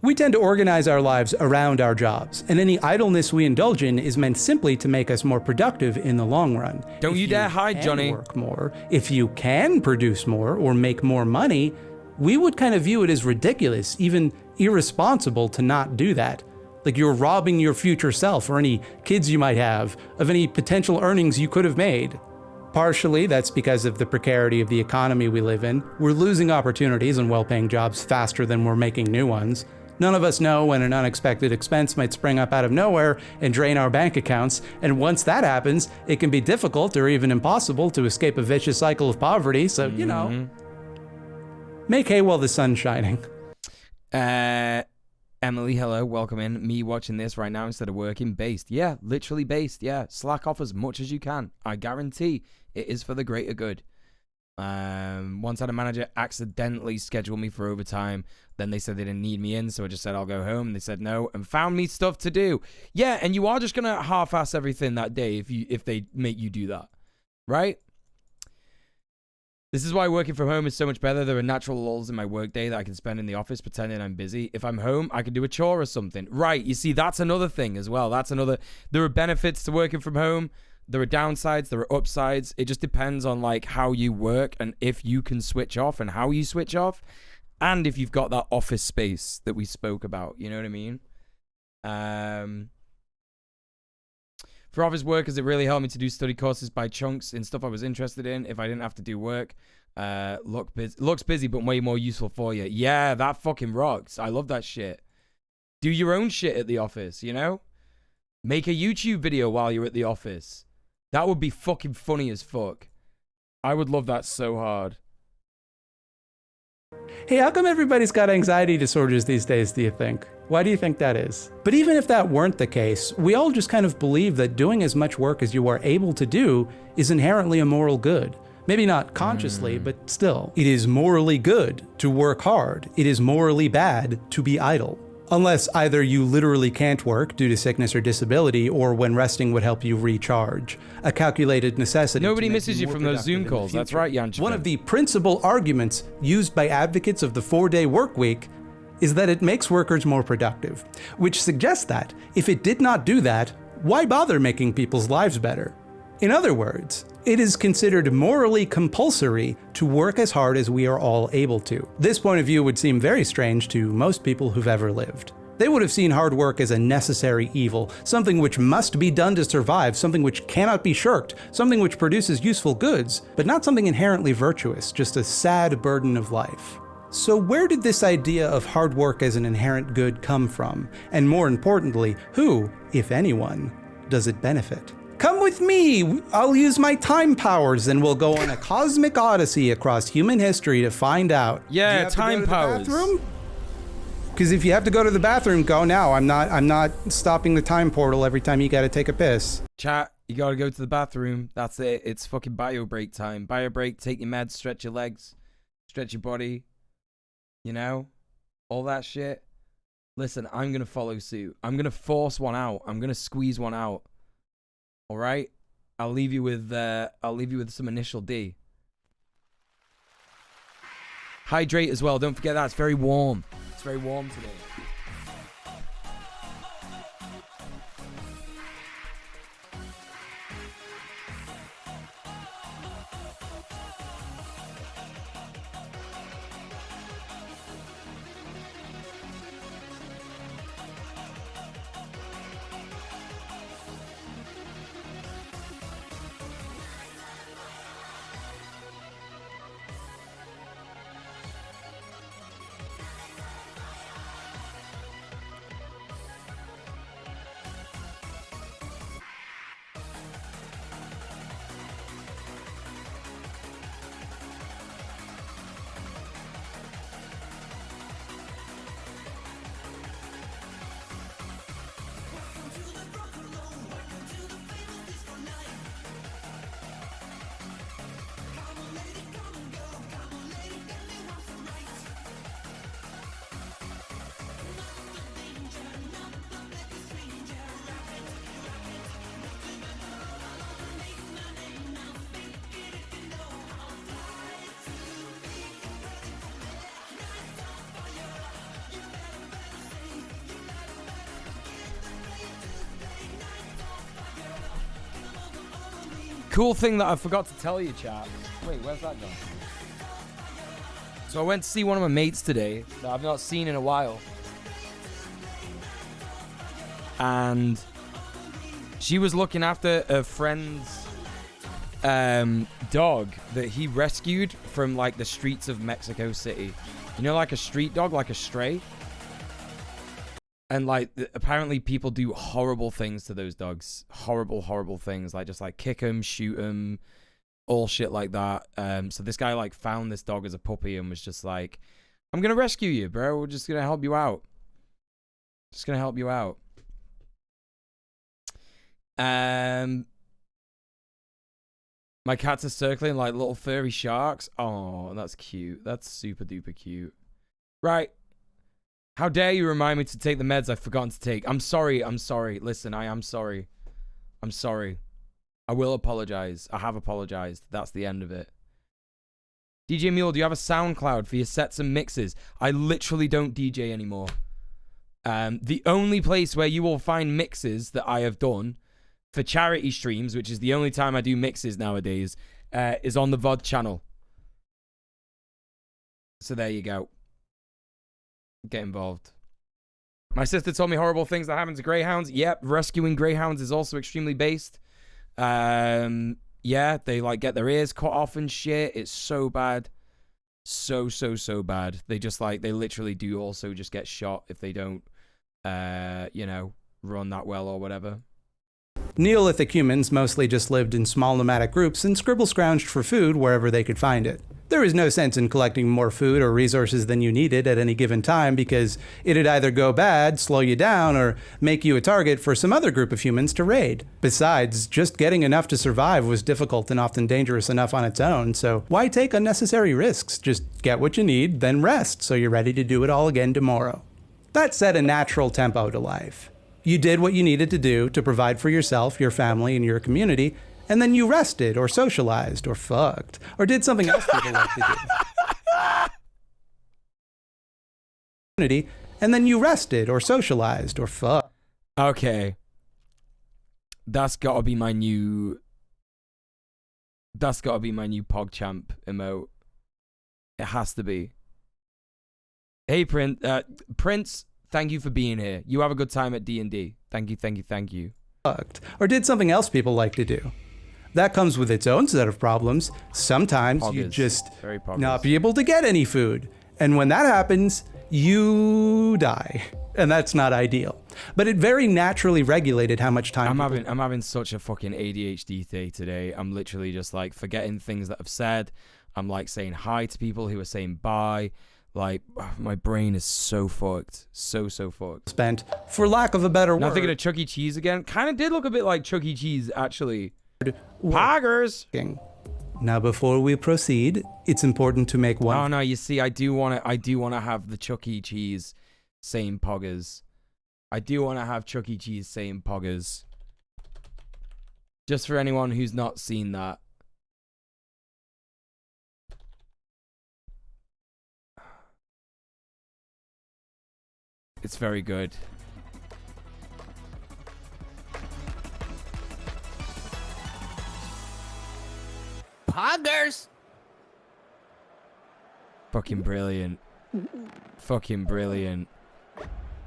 We tend to organize our lives around our jobs, and any idleness we indulge in is meant simply to make us more productive in the long run. Don't you dare hide, Johnny. Work more, if you can produce more or make more money, we would kind of view it as ridiculous, even irresponsible to not do that. Like you're robbing your future self or any kids you might have of any potential earnings you could have made. Partially, that's because of the precarity of the economy we live in. We're losing opportunities and well-paying jobs faster than we're making new ones. None of us know when an unexpected expense might spring up out of nowhere and drain our bank accounts, and once that happens, it can be difficult or even impossible to escape a vicious cycle of poverty, so, Make hay while the sun's shining. Emily, hello, welcome in. Me watching this right now instead of working. Based. Yeah, literally based. Yeah, slack off as much as you can. I guarantee it is for the greater good. Once I had a manager accidentally schedule me for overtime. Then they said they didn't need me in, so I just said I'll go home. And they said no and found me stuff to do. Yeah, and you are just gonna half-ass everything that day if they make you do that, right? This is why working from home is so much better. There are natural lulls in my workday that I can spend in the office pretending I'm busy. If I'm home, I can do a chore or something. Right, you see, that's another thing as well. There are benefits to working from home. There are downsides, there are upsides. It just depends on like how you work and if you can switch off and how you switch off. And if you've got that office space that we spoke about, you know what I mean? For office workers, it really helped me to do study courses by chunks in stuff I was interested in. If I didn't have to do work, looks busy, but way more useful for you. Yeah, that fucking rocks. I love that shit. Do your own shit at the office, you know? Make a YouTube video while you're at the office. That would be fucking funny as fuck. I would love that so hard. Hey, how come everybody's got anxiety disorders these days, do you think? Why do you think that is? But even if that weren't the case, we all just kind of believe that doing as much work as you are able to do is inherently a moral good. Maybe not consciously, but still. It is morally good to work hard. It is morally bad to be idle. Unless either you literally can't work due to sickness or disability, or when resting would help you recharge. A calculated necessity. Nobody misses you from those Zoom calls. That's right, Janchka. One of the principal arguments used by advocates of the 4-day work week is that it makes workers more productive, which suggests that if it did not do that, why bother making people's lives better? In other words, it is considered morally compulsory to work as hard as we are all able to. This point of view would seem very strange to most people who've ever lived. They would have seen hard work as a necessary evil, something which must be done to survive, something which cannot be shirked, something which produces useful goods, but not something inherently virtuous, just a sad burden of life. So where did this idea of hard work as an inherent good come from? And more importantly, who, if anyone, does it benefit? Come with me! I'll use my time powers and we'll go on a cosmic odyssey across human history to find out. Yeah, time powers. Because if you have to go to the bathroom, go now. I'm not stopping the time portal every time you gotta take a piss. Chat, you gotta go to the bathroom. That's it. It's fucking bio break time. Bio break, take your meds, stretch your legs, stretch your body. You know? All that shit. Listen, I'm gonna follow suit. I'm gonna force one out. I'm gonna squeeze one out. All right, I'll leave you with some initial D. Hydrate as well. Don't forget that. It's very warm. It's very warm today. Cool thing that I forgot to tell you, chat. Wait, where's that gone? So I went to see one of my mates today that I've not seen in a while. And she was looking after a friend's dog that he rescued from like the streets of Mexico City. You know, like a street dog, like a stray? And like, apparently people do horrible things to those dogs. Horrible, horrible things. Like just like kick them, shoot them, all shit like that. So this guy like found this dog as a puppy and was just like, I'm gonna rescue you, bro. We're just gonna help you out. Just gonna help you out. My cats are circling like little furry sharks. Oh, that's cute. That's super duper cute. Right. How dare you remind me to take the meds I've forgotten to take. I'm sorry. I'm sorry. Listen, I am sorry. I'm sorry. I will apologize. I have apologized. That's the end of it. DJ Muel, do you have a SoundCloud for your sets and mixes? I literally don't DJ anymore. The only place where you will find mixes that I have done for charity streams, which is the only time I do mixes nowadays, is on the VOD channel. So there you go. Get involved. My sister told me horrible things that happen to greyhounds. Yep, rescuing greyhounds is also extremely based. Yeah, they like get their ears cut off and shit. It's so bad. So bad. They just like, they literally do also just get shot if they don't, you know, run that well or whatever. Neolithic humans mostly just lived in small nomadic groups and scribble-scrounged for food wherever they could find it. There was no sense in collecting more food or resources than you needed at any given time because it'd either go bad, slow you down, or make you a target for some other group of humans to raid. Besides, just getting enough to survive was difficult and often dangerous enough on its own, so why take unnecessary risks? Just get what you need, then rest so you're ready to do it all again tomorrow. That set a natural tempo to life. You did what you needed to do to provide for yourself, your family, and your community, and then you rested, or socialized, or fucked, or did something else people like to do. And then you rested, or socialized, or fucked. Okay. That's gotta be my new... That's gotta be my new PogChamp emote. It has to be. Hey, Prince, thank you for being here. You have a good time at D&D. Thank you. Fucked, or did something else people like to do. That comes with its own set of problems. Sometimes you just not be able to get any food. And when that happens, you die. And that's not ideal. But it very naturally regulated how much time I'm having such a fucking ADHD day today. I'm literally just like forgetting things that I've said. I'm like saying hi to people who are saying bye. Like, my brain is so fucked. So fucked. Spent, for lack of a better word. Now thinking of Chuck E. Cheese again. Kind of did look a bit like Chuck E. Cheese, actually. Poggers! Now, before we proceed, it's important to make one... Oh, no, you see, I do want to have the Chuck E. Cheese saying poggers. I do want to have Chuck E. Cheese saying poggers. Just for anyone who's not seen that. It's very good. Poggers! Fucking brilliant. Fucking brilliant.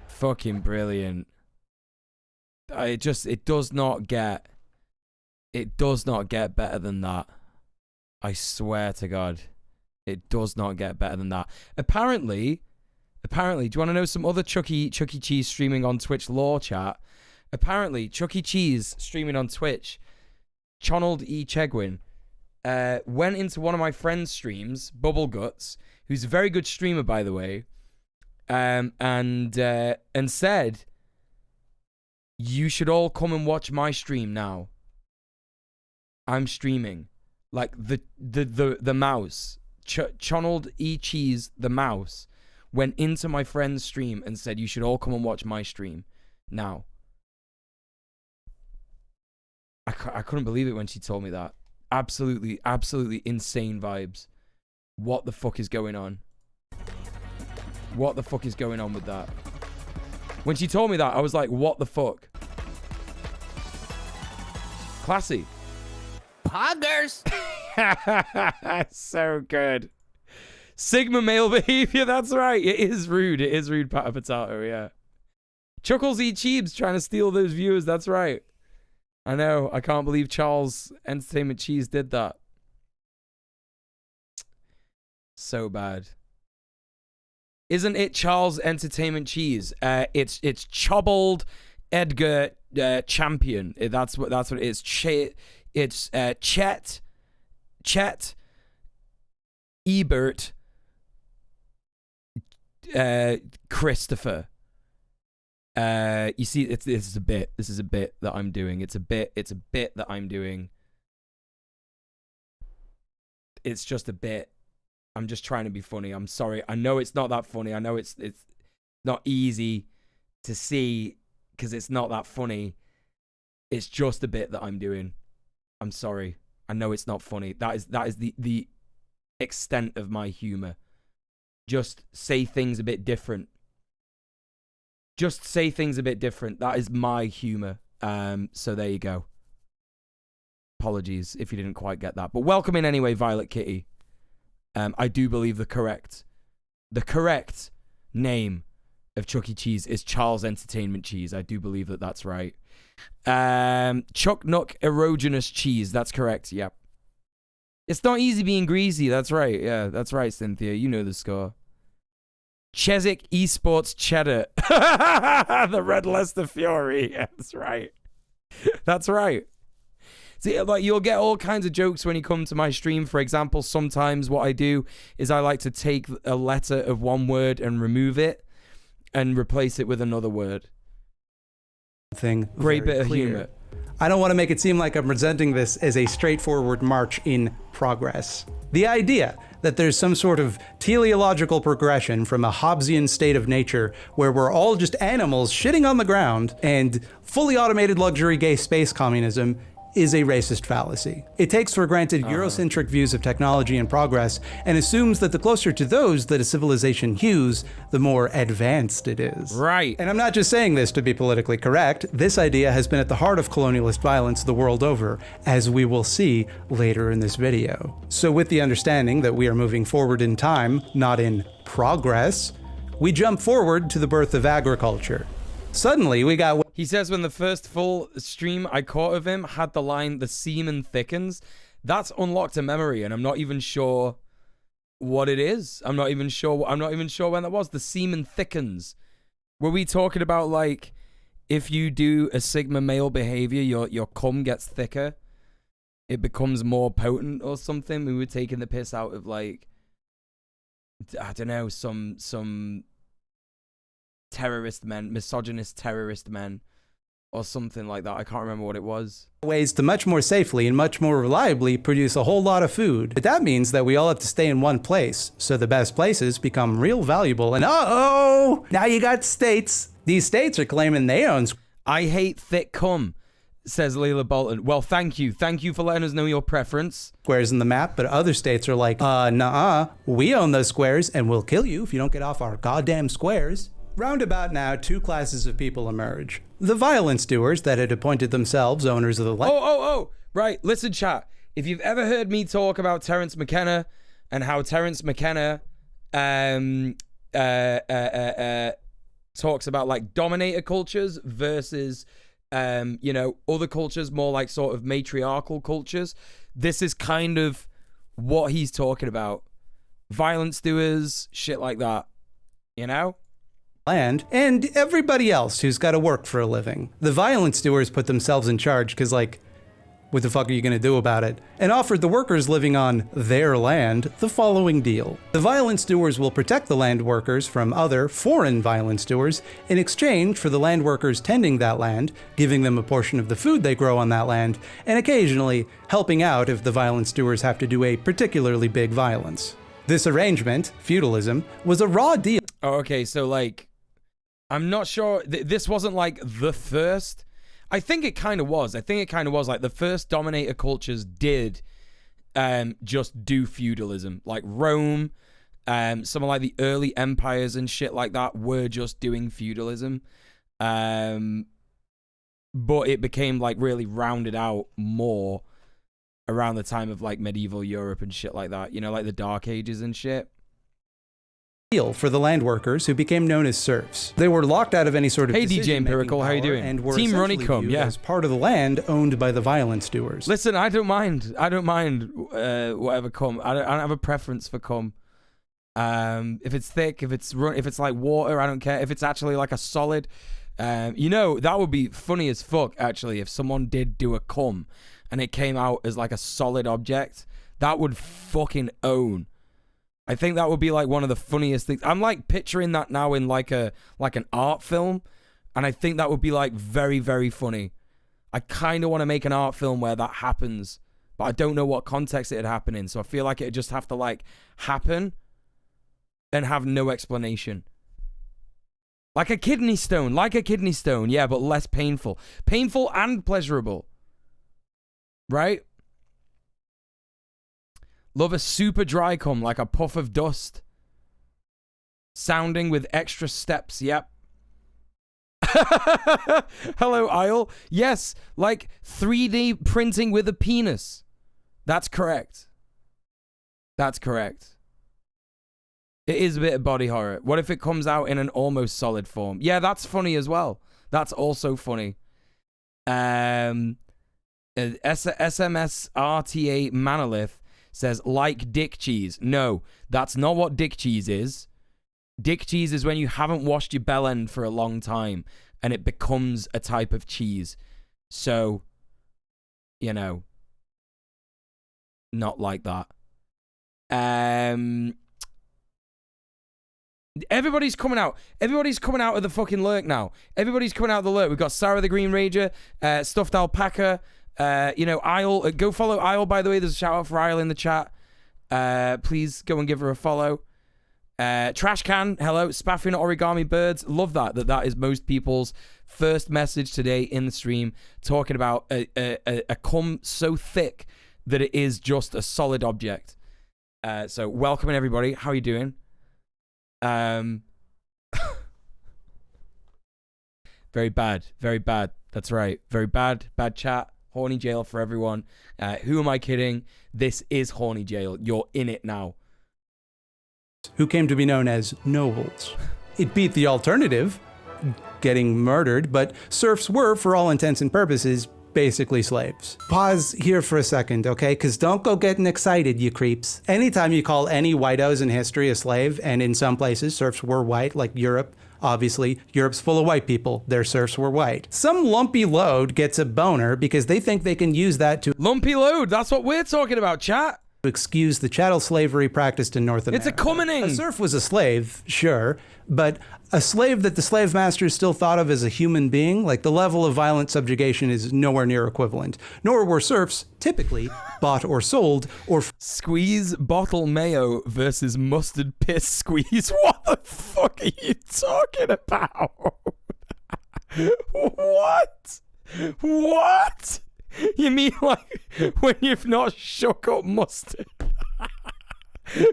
Fucking brilliant. It does not get better than that. I swear to God. It does not get better than that. Apparently, do you want to know some other Chuck E. Cheese streaming on Twitch lore, chat? Apparently, Chuck E. Cheese streaming on Twitch, Chonald E. Chegwin, went into one of my friend's streams, Bubble Guts, who's a very good streamer, by the way, and said, "You should all come and watch my stream now. I'm streaming." Like the mouse, Chonald E. Cheese, the mouse, went into my friend's stream and said, "You should all come and watch my stream now." I couldn't believe it when she told me that. Absolutely insane vibes. What the fuck is going on? What the fuck is going on with that? When she told me that, I was like, what the fuck? Classy. Poggers! So good. Sigma male behavior, that's right. It is rude. It is rude, Patter Potato, yeah. Chuckles Eat Cheebs trying to steal those viewers, that's right. I know. I can't believe Charles Entertainment Cheese did that. So bad. Isn't it Charles Entertainment Cheese? It's Chobbled Edgar Champion. That's what it is. It's Chet Chet, Ebert, Christopher. You see, this is a bit. This is a bit that I'm doing. It's a bit that I'm doing. It's just a bit. I'm just trying to be funny. I'm sorry. I know it's not that funny. I know it's not easy to see because it's not that funny. It's just a bit that I'm doing. I'm sorry. I know it's not funny. That is the extent of my humor. Just say things a bit different. Just say things a bit different. That is my humor. So there you go. Apologies if you didn't quite get that. But welcome in anyway, Violet Kitty. I do believe the correct name of Chuck E. Cheese is Charles Entertainment Cheese. I do believe that that's right. Chuck Nuck Erogenous Cheese. That's correct. Yep. It's not easy being greasy. That's right. Yeah, that's right, Cynthia. You know the score. Chesick Esports Cheddar. The Red Leicester Fury. Yeah, that's right. That's right. See, like, you'll get all kinds of jokes when you come to my stream. For example, sometimes what I do is I like to take a letter of one word and remove it and replace it with another word. Great bit of humor. I don't want to make it seem like I'm presenting this as a straightforward march in progress. The idea that there's some sort of teleological progression from a Hobbesian state of nature where we're all just animals shitting on the ground and fully automated luxury gay space communism is a racist fallacy. It takes for granted Eurocentric views of technology and progress and assumes that the closer to those that a civilization hews, the more advanced it is. Right. And I'm not just saying this to be politically correct. This idea has been at the heart of colonialist violence the world over, as we will see later in this video. So with the understanding that we are moving forward in time, not in progress, we jump forward to the birth of agriculture. Suddenly, we got... He says when the first full stream I caught of him had the line, "the semen thickens." That's unlocked a memory, and I'm not even sure what it is. I'm not even sure when that was. The semen thickens. Were we talking about, like, if you do a sigma male behavior, your cum gets thicker? It becomes more potent or something? We were taking the piss out of, like, I don't know, some terrorist men, misogynist terrorist men, or something like that. I can't remember what it was. Ways to much more safely and much more reliably produce a whole lot of food. But that means that we all have to stay in one place, so the best places become real valuable. And uh-oh! Now you got states. These states are claiming they own... I hate thick cum, says Leila Bolton. Well, thank you. Thank you for letting us know your preference. Squares in the map, but other states are like, nuh-uh, we own those squares and we'll kill you if you don't get off our goddamn squares. Roundabout now, two classes of people emerge. The violence doers that had appointed themselves owners of the land. Right, listen, chat. If you've ever heard me talk about Terence McKenna and how Terence McKenna talks about, like, dominator cultures versus, other cultures, more like sort of matriarchal cultures, this is kind of what he's talking about. Violence doers, shit like that, you know? Land, and everybody else who's got to work for a living. The violence doers put themselves in charge because, like, what the fuck are you going to do about it? And offered the workers living on their land the following deal. The violence doers will protect the land workers from other foreign violence doers in exchange for the land workers tending that land, giving them a portion of the food they grow on that land, and occasionally helping out if the violence doers have to do a particularly big violence. This arrangement, feudalism, was a raw deal. Oh, okay, so, like, I'm not sure. This wasn't like the first. I think it kind of was. Like, the first dominator cultures did just do feudalism. Like Rome, some of like the early empires and shit like that were just doing feudalism. But it became like really rounded out more around the time of like medieval Europe and shit like that. You know, like the Dark Ages and shit. For the land workers who became known as serfs. They were locked out of any sort of Hey DJ Empirical, how you doing? And were Team essentially Runnycomb, viewed yeah. as part of the land owned by the violence doers. Listen, I don't mind whatever cum. I don't have a preference for cum. If it's thick, if it's like water, I don't care. If it's actually like a solid, that would be funny as fuck actually if someone did do a cum and it came out as like a solid object. That would fucking own. I think that would be like one of the funniest things. I'm like picturing that now in like an art film, and I think that would be like very, very funny. I kind of want to make an art film where that happens, but I don't know what context it'd happen in, so I feel like it'd just have to like happen and have no explanation. Like a kidney stone, yeah, but less painful. Painful and pleasurable. Right? Love a super dry cum, like a puff of dust. Sounding with extra steps, yep. Hello, Isle. Yes, like 3D printing with a penis. That's correct. That's correct. It is a bit of body horror. What if it comes out in an almost solid form? Yeah, that's funny as well. That's also funny. SMSRTA Manolith says, like dick cheese. No, that's not what dick cheese is. Dick cheese is when you haven't washed your bell end for a long time and it becomes a type of cheese. So, you know, not like that. Everybody's coming out. Everybody's coming out of the fucking lurk now. Everybody's coming out of the lurk. We've got Sarah the Green Rager, Stuffed Alpaca, you know, Isle. Go follow Isle, by the way. There's a shout out for Isle in the chat. Please go and give her a follow. Trash Can, hello. Spaffing Origami Birds. Love that is most people's first message today in the stream, talking about a cum so thick that it is just a solid object. So welcoming everybody. How are you doing? Very bad. That's right. Very bad chat. Horny jail for everyone. Who am I kidding? This is horny jail. You're in it now. Who came to be known as nobles. It beat the alternative, getting murdered, but serfs were, for all intents and purposes, basically slaves. Pause here for a second, okay? Because don't go getting excited, you creeps. Anytime you call any whitos in history a slave, and in some places serfs were white, like Europe, obviously, Europe's full of white people. Their serfs were white. Some lumpy load gets a boner because they think they can use that to... Lumpy load, that's what we're talking about, chat. ...excuse the chattel slavery practiced in North America. It's a commoning. A serf was a slave, sure, but a slave that the slave masters still thought of as a human being, like the level of violent subjugation is nowhere near equivalent. Nor were serfs typically bought or sold or... Squeeze bottle mayo versus mustard piss squeeze. What the fuck are you talking about? What? You mean like when you've not shook up mustard?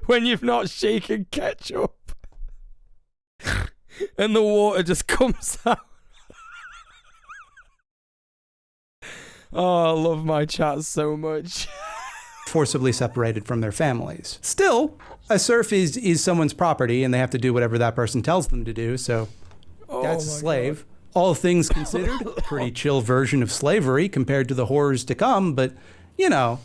When you've not shaken ketchup? And the water just comes out? Oh, I love my chat so much. Forcibly separated from their families. Still, a serf is someone's property and they have to do whatever that person tells them to do, so that's a slave. God. All things considered, pretty chill version of slavery compared to the horrors to come, but, you know,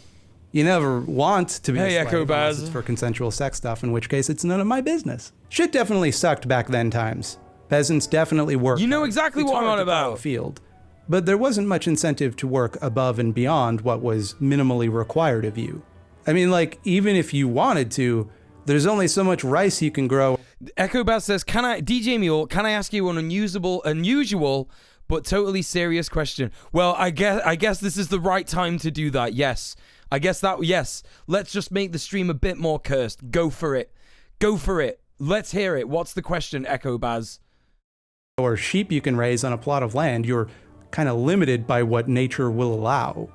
you never want to be a slave unless it's for consensual sex stuff, in which case it's none of my business. Shit definitely sucked back then times. Peasants definitely worked. You know exactly what I'm on about. Field. But there wasn't much incentive to work above and beyond what was minimally required of you. I mean, like, even if you wanted to, there's only so much rice you can grow. Echo Bass says, DJ Muel, can I ask you an unusual but totally serious question? Well, I guess this is the right time to do that. Yes. Yes. Let's just make the stream a bit more cursed. Go for it. Let's hear it. What's the question, Echo Baz? Or sheep you can raise on a plot of land, you're kind of limited by what nature will allow.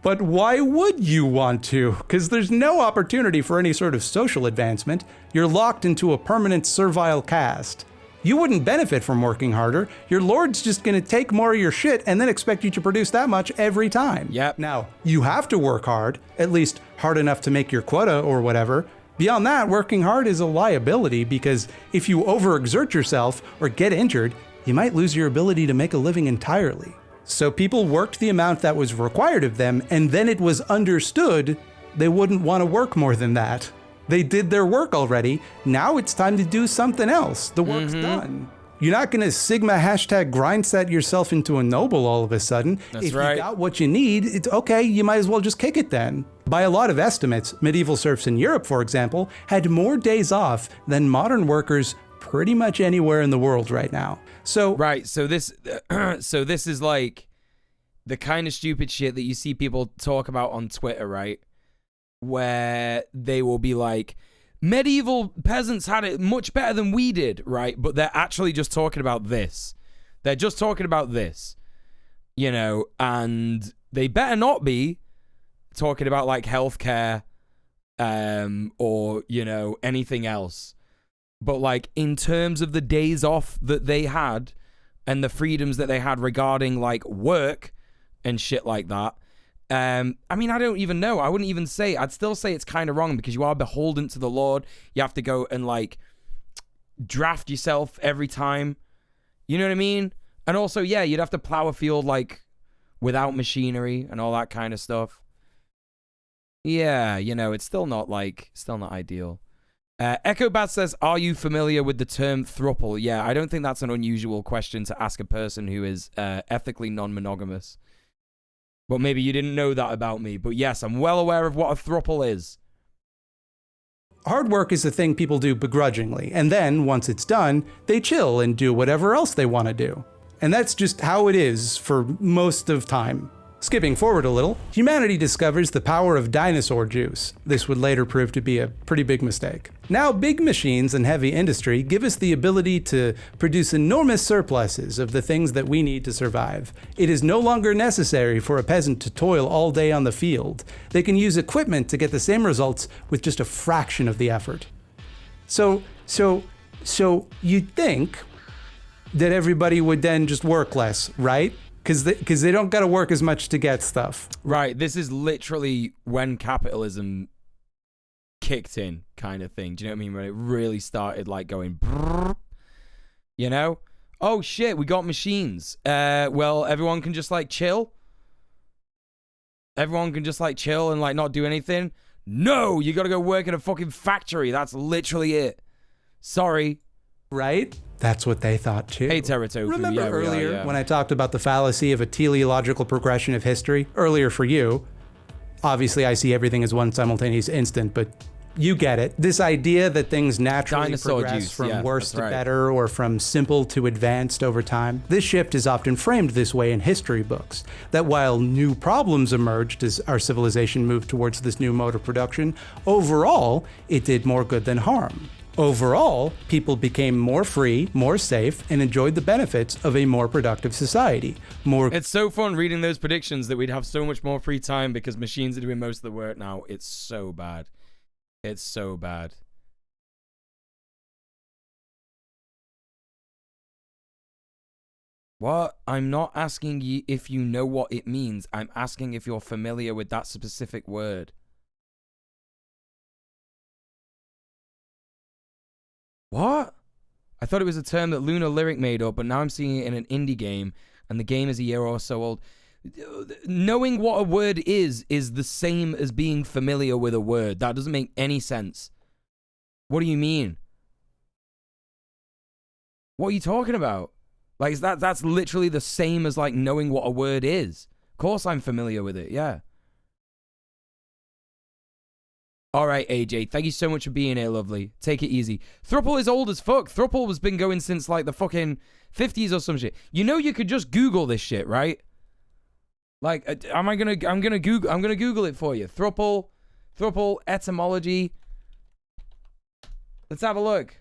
But why would you want to? Because there's no opportunity for any sort of social advancement. You're locked into a permanent servile caste. You wouldn't benefit from working harder. Your lord's just gonna take more of your shit and then expect you to produce that much every time. Yep. Now, you have to work hard, at least hard enough to make your quota or whatever. Beyond that, working hard is a liability because if you overexert yourself or get injured, you might lose your ability to make a living entirely. So people worked the amount that was required of them, and then it was understood they wouldn't want to work more than that. They did their work already. Now it's time to do something else. The work's done. You're not going to Sigma #grindset yourself into a noble all of a sudden. That's if right. you got what you need, it's okay. You might as well just kick it then. By a lot of estimates, medieval serfs in Europe, for example, had more days off than modern workers pretty much anywhere in the world right now. So right, so this is like the kind of stupid shit that you see people talk about on Twitter, right? Where they will be like, medieval peasants had it much better than we did, right? But they're actually just talking about this. They're just talking about this, you know, and they better not be talking about like healthcare, or, you know, anything else. But like in terms of the days off that they had and the freedoms that they had regarding like work and shit like that, I mean, I don't even know. I wouldn't even say, I'd still say it's kind of wrong because you are beholden to the Lord. You have to go and like draft yourself every time. You know what I mean? And also, yeah, you'd have to plow a field like without machinery and all that kind of stuff. Yeah, you know, it's still not ideal. Echo Bat says, are you familiar with the term throuple? Yeah, I don't think that's an unusual question to ask a person who is ethically non-monogamous. But maybe you didn't know that about me. But yes, I'm well aware of what a throuple is. hard work is the thing people do begrudgingly, and then, once it's done, they chill and do whatever else they want to do. And that's just how it is for most of time. Skipping forward a little, humanity discovers the power of dinosaur juice. This would later prove to be a pretty big mistake. Now, big machines and heavy industry give us the ability to produce enormous surpluses of the things that we need to survive. It is no longer necessary for a peasant to toil all day on the field. They can use equipment to get the same results with just a fraction of the effort. So you'd think that everybody would then just work less, right? Because they don't got to work as much to get stuff. Right, this is literally when capitalism kicked in kind of thing. Do you know what I mean? When it really started like going, brrr, you know? Oh shit, we got machines. Well, everyone can just like chill? Everyone can just like chill and like not do anything? No, you got to go work in a fucking factory. That's literally it. Sorry. Right? That's what they thought too. Hey, Teratofu. Remember yeah, earlier when I talked about the fallacy of a teleological progression of history? Earlier for you. Obviously, I see everything as one simultaneous instant, but you get it. This idea that things naturally Dinosaur progress juice. from Yeah, worse to that's right. better or from simple to advanced over time. This shift is often framed this way in history books, that while new problems emerged as our civilization moved towards this new mode of production, overall, it did more good than harm. Overall, people became more free, more safe, and enjoyed the benefits of a more productive society. It's so fun reading those predictions that we'd have so much more free time because machines are doing most of the work now. It's so bad. It's so bad. What? I'm not asking you if you know what it means. I'm asking if you're familiar with that specific word. What? I thought it was a term that Lunar Lyric made up, but now I'm seeing it in an indie game, and the game is a year or so old. Knowing what a word is the same as being familiar with a word. That doesn't make any sense. What do you mean? What are you talking about? Like, that's literally the same as, like, knowing what a word is. Of course I'm familiar with it, yeah. All right, AJ, thank you so much for being here, lovely. Take it easy. Throuple is old as fuck. Throuple has been going since, like, the fucking 50s or some shit. You know you could just Google this shit, right? Like, I'm gonna Google it for you. Throuple etymology. Let's have a look.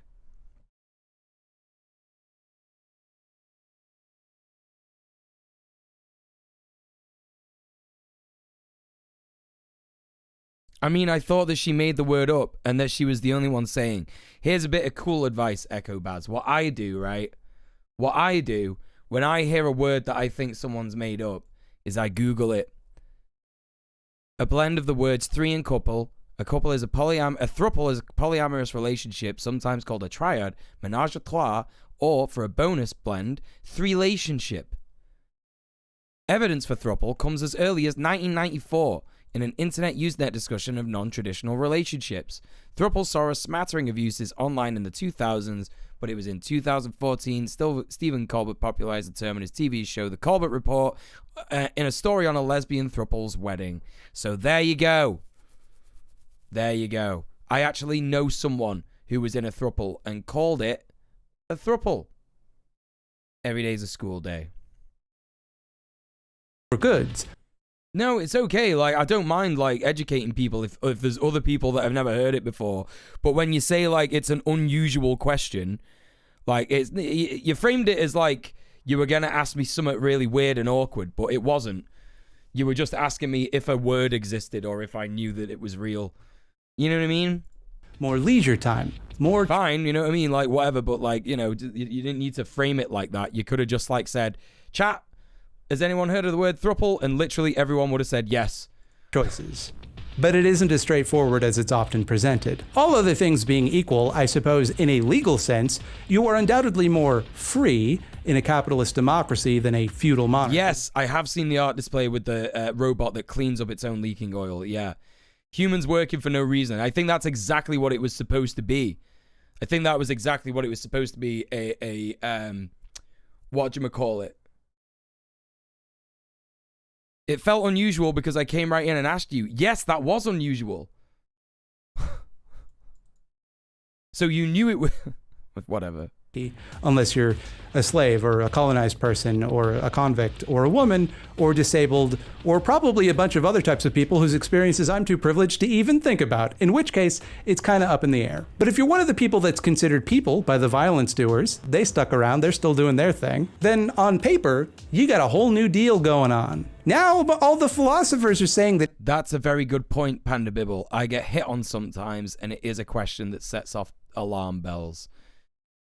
I mean, I thought that she made the word up and that she was the only one saying. Here's a bit of cool advice, Echo Baz. What I do, right? What I do when I hear a word that I think someone's made up is I Google it. A blend of the words three and couple. A couple is a throuple is a polyamorous relationship, sometimes called a triad, ménage à trois, or for a bonus blend, three-relationship. Evidence for throuple comes as early as 1994. In an internet Usenet discussion of non-traditional relationships. Throuple saw a smattering of uses online in the 2000s, but it was in 2014 Stephen Colbert popularized the term in his TV show The Colbert Report in a story on a lesbian throuple's wedding. So there you go. There you go. I actually know someone who was in a throuple and called it a throuple. Every day's a school day. For goods. No, it's okay. Like, I don't mind, like, educating people if there's other people that have never heard it before. But when you say, like, it's an unusual question, like, you framed it as, like, you were going to ask me something really weird and awkward, but it wasn't. You were just asking me if a word existed or if I knew that it was real. You know what I mean? More leisure time. More... Fine, you know what I mean? Like, whatever, but, like, you know, you didn't need to frame it like that. You could have just, like, said, chat, has anyone heard of the word throuple? And literally everyone would have said yes. Choices. But it isn't as straightforward as it's often presented. All other things being equal, I suppose, in a legal sense, you are undoubtedly more free in a capitalist democracy than a feudal monarchy. Yes, I have seen the art display with the robot that cleans up its own leaking oil, yeah. Humans working for no reason. I think that's exactly what it was supposed to be. I think that was exactly what it was supposed to be, whatchamacallit. It felt unusual because I came right in and asked you. Yes, that was unusual. So you knew it was... Whatever. Unless you're a slave or a colonized person or a convict or a woman or disabled or probably a bunch of other types of people whose experiences I'm too privileged to even think about, in which case it's kind of up in the air. But if you're one of the people that's considered people by the violence doers, they stuck around, they're still doing their thing, then on paper, you got a whole new deal going on. Now all the philosophers are saying that... That's a very good point, Panda Bibble. I get hit on sometimes and it is a question that sets off alarm bells.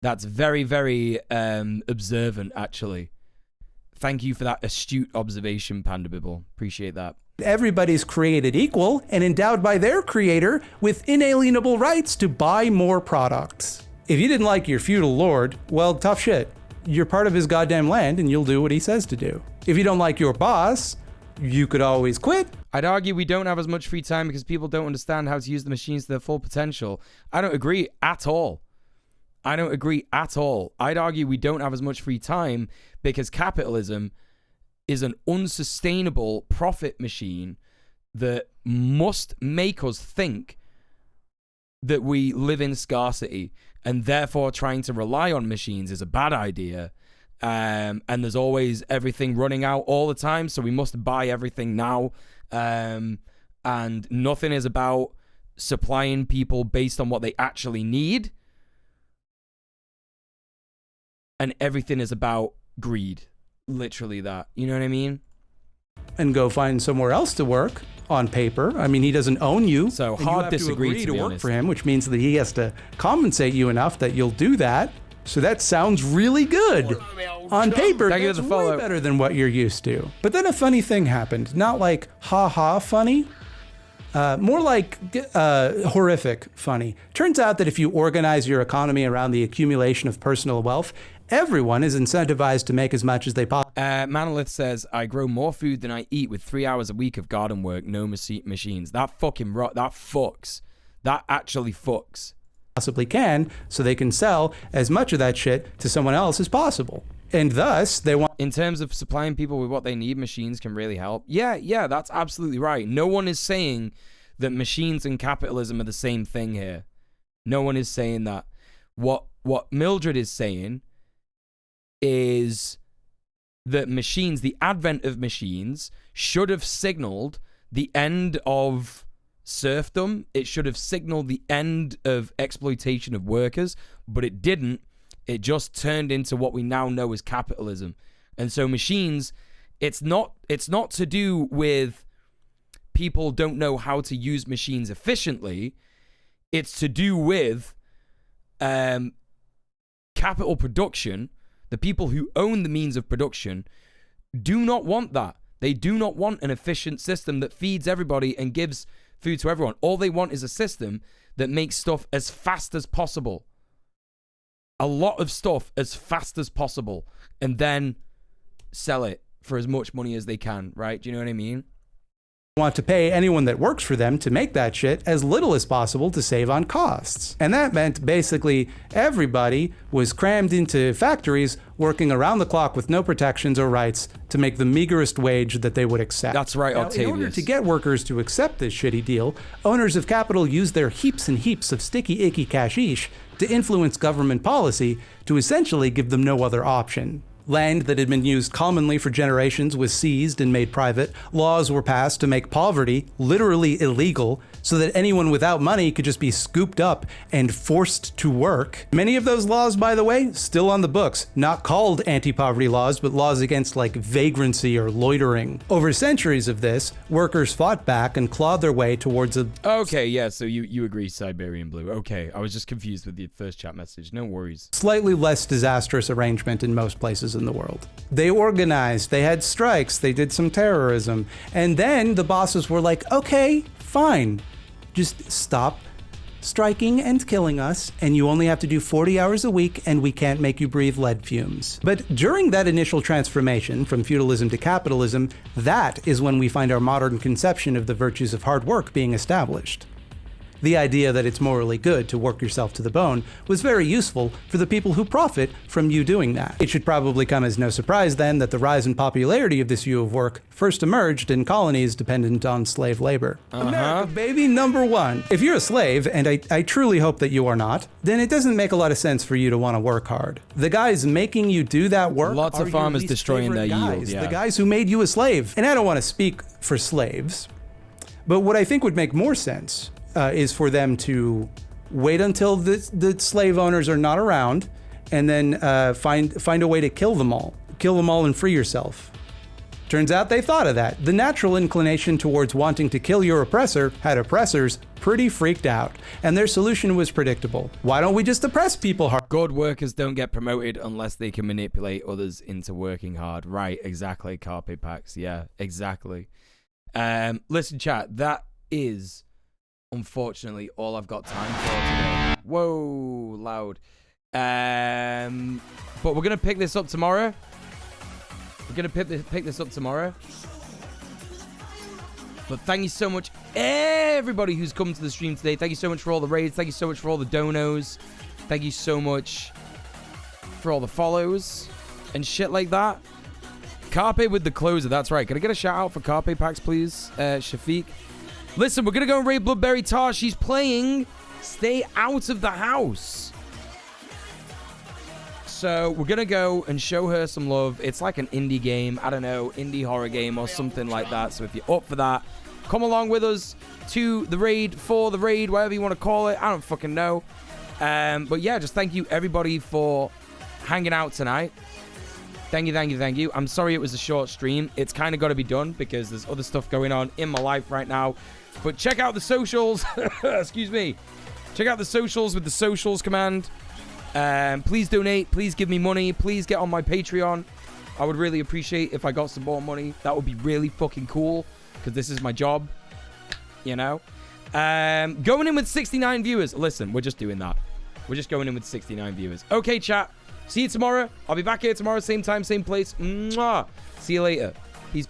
That's very, very observant, actually. Thank you for that astute observation, Panda Bibble. Appreciate that. Everybody's created equal and endowed by their creator with inalienable rights to buy more products. If you didn't like your feudal lord, well, tough shit. You're part of his goddamn land and you'll do what he says to do. If you don't like your boss, you could always quit. I'd argue we don't have as much free time because people don't understand how to use the machines to their full potential. I don't agree at all. I don't agree at all. I'd argue we don't have as much free time because capitalism is an unsustainable profit machine that must make us think that we live in scarcity, and therefore trying to rely on machines is a bad idea. And there's always everything running out all the time, so we must buy everything now. And nothing is about supplying people based on what they actually need. And everything is about greed. Literally that. You know what I mean? And go find somewhere else to work on paper. I mean, he doesn't own you. So hard disagree, to agree to work honest. for him, which means that he has to compensate you enough that you'll do that. So that sounds really good. On paper, that's way better than what you're used to. But then a funny thing happened. Not like ha-ha funny. More like horrific funny. Turns out that if you organize your economy around the accumulation of personal wealth, everyone is incentivized to make as much as they possibly. Manolith says, I grow more food than I eat with 3 hours a week of garden work, no machines. That fucking that fucks. That actually fucks. Possibly can, so they can sell as much of that shit to someone else as possible. And thus, they want... In terms of supplying people with what they need, machines can really help. Yeah, that's absolutely right. No one is saying that machines and capitalism are the same thing here. No one is saying that. What Mildred is saying is that machines, the advent of machines, should have signaled the end of serfdom. It should have signaled the end of exploitation of workers, but it didn't. It just turned into what we now know as capitalism. And so machines, it's not to do with people don't know how to use machines efficiently. It's to do with capital production. The people who own the means of production do not want that. They do not want an efficient system that feeds everybody and gives food to everyone. All they want is a system that makes stuff as fast as possible. A lot of stuff as fast as possible, and then sell it for as much money as they can, right? Do you know what I mean? Want to pay anyone that works for them to make that shit as little as possible to save on costs. And that meant basically everybody was crammed into factories working around the clock with no protections or rights to make the meagerest wage that they would accept. That's right, now, Octavius. in order to get workers to accept this shitty deal, owners of capital use their heaps and heaps of sticky, icky cashish to influence government policy to essentially give them no other option. Land that had been used commonly for generations was seized and made private. Laws were passed to make poverty literally illegal so that anyone without money could just be scooped up and forced to work. Many of those laws, by the way, still on the books, not called anti-poverty laws, but laws against like vagrancy or loitering. Over centuries of this, workers fought back and clawed their way towards a... Okay, yeah, so you agree Siberian Blue. Okay, I was just confused with the first chat message. No worries. Slightly less disastrous arrangement in most places in the world. They organized, they had strikes, they did some terrorism, and then the bosses were like, okay, fine, just stop striking and killing us, and you only have to do 40 hours a week, and we can't make you breathe lead fumes. But during that initial transformation from feudalism to capitalism, that is when we find our modern conception of the virtues of hard work being established. The idea that it's morally good to work yourself to the bone was very useful for the people who profit from you doing that. It should probably come as no surprise then that the rise in popularity of this view of work first emerged in colonies dependent on slave labor. America, baby, number one. If you're a slave, and I truly hope that you are not, then it doesn't make a lot of sense for you to want to work hard. The guys making you do that work Lots of farmers destroying their yield, yeah. The guys who made you a slave. And I don't want to speak for slaves, but what I think would make more sense is for them to wait until the slave owners are not around, and then find a way to kill them all and free yourself. Turns out they thought of that. The natural inclination towards wanting to kill your oppressor had oppressors pretty freaked out, and their solution was predictable. Why don't we just oppress people hard? Good workers don't get promoted unless they can manipulate others into working hard. Right, exactly, Carpe Pax. Yeah, exactly. Listen, chat, that is unfortunately all I've got time for today. Whoa, loud. But we're gonna pick this up tomorrow. Pick this up tomorrow. But thank you so much, everybody who's come to the stream today. Thank you so much for all the raids. Thank you so much for all the donos. Thank you so much for all the follows and shit like that. Carpe with the closer. That's right. Can I get a shout out for Carpe Packs, please? Shafiq. Listen, we're going to go and raid Bloodberry Tar. She's playing Stay Out of the House. So we're going to go and show her some love. It's like an indie game. I don't know, indie horror game or something like that. So if you're up for that, come along with us to the raid, for the raid, whatever you want to call it. I don't fucking know. But yeah, just thank you everybody for hanging out tonight. Thank you. I'm sorry it was a short stream. It's kind of got to be done because there's other stuff going on in my life right now. But check out the socials. Excuse me. Check out the socials with the socials command. Please donate. Please give me money. Please get on my Patreon. I would really appreciate if I got some more money. That would be really fucking cool because this is my job. You know? Going in with 69 viewers. Listen, we're just doing that. We're just going in with 69 viewers. Okay, chat. See you tomorrow. I'll be back here tomorrow, same time, same place. Mwah. See you later. Peace.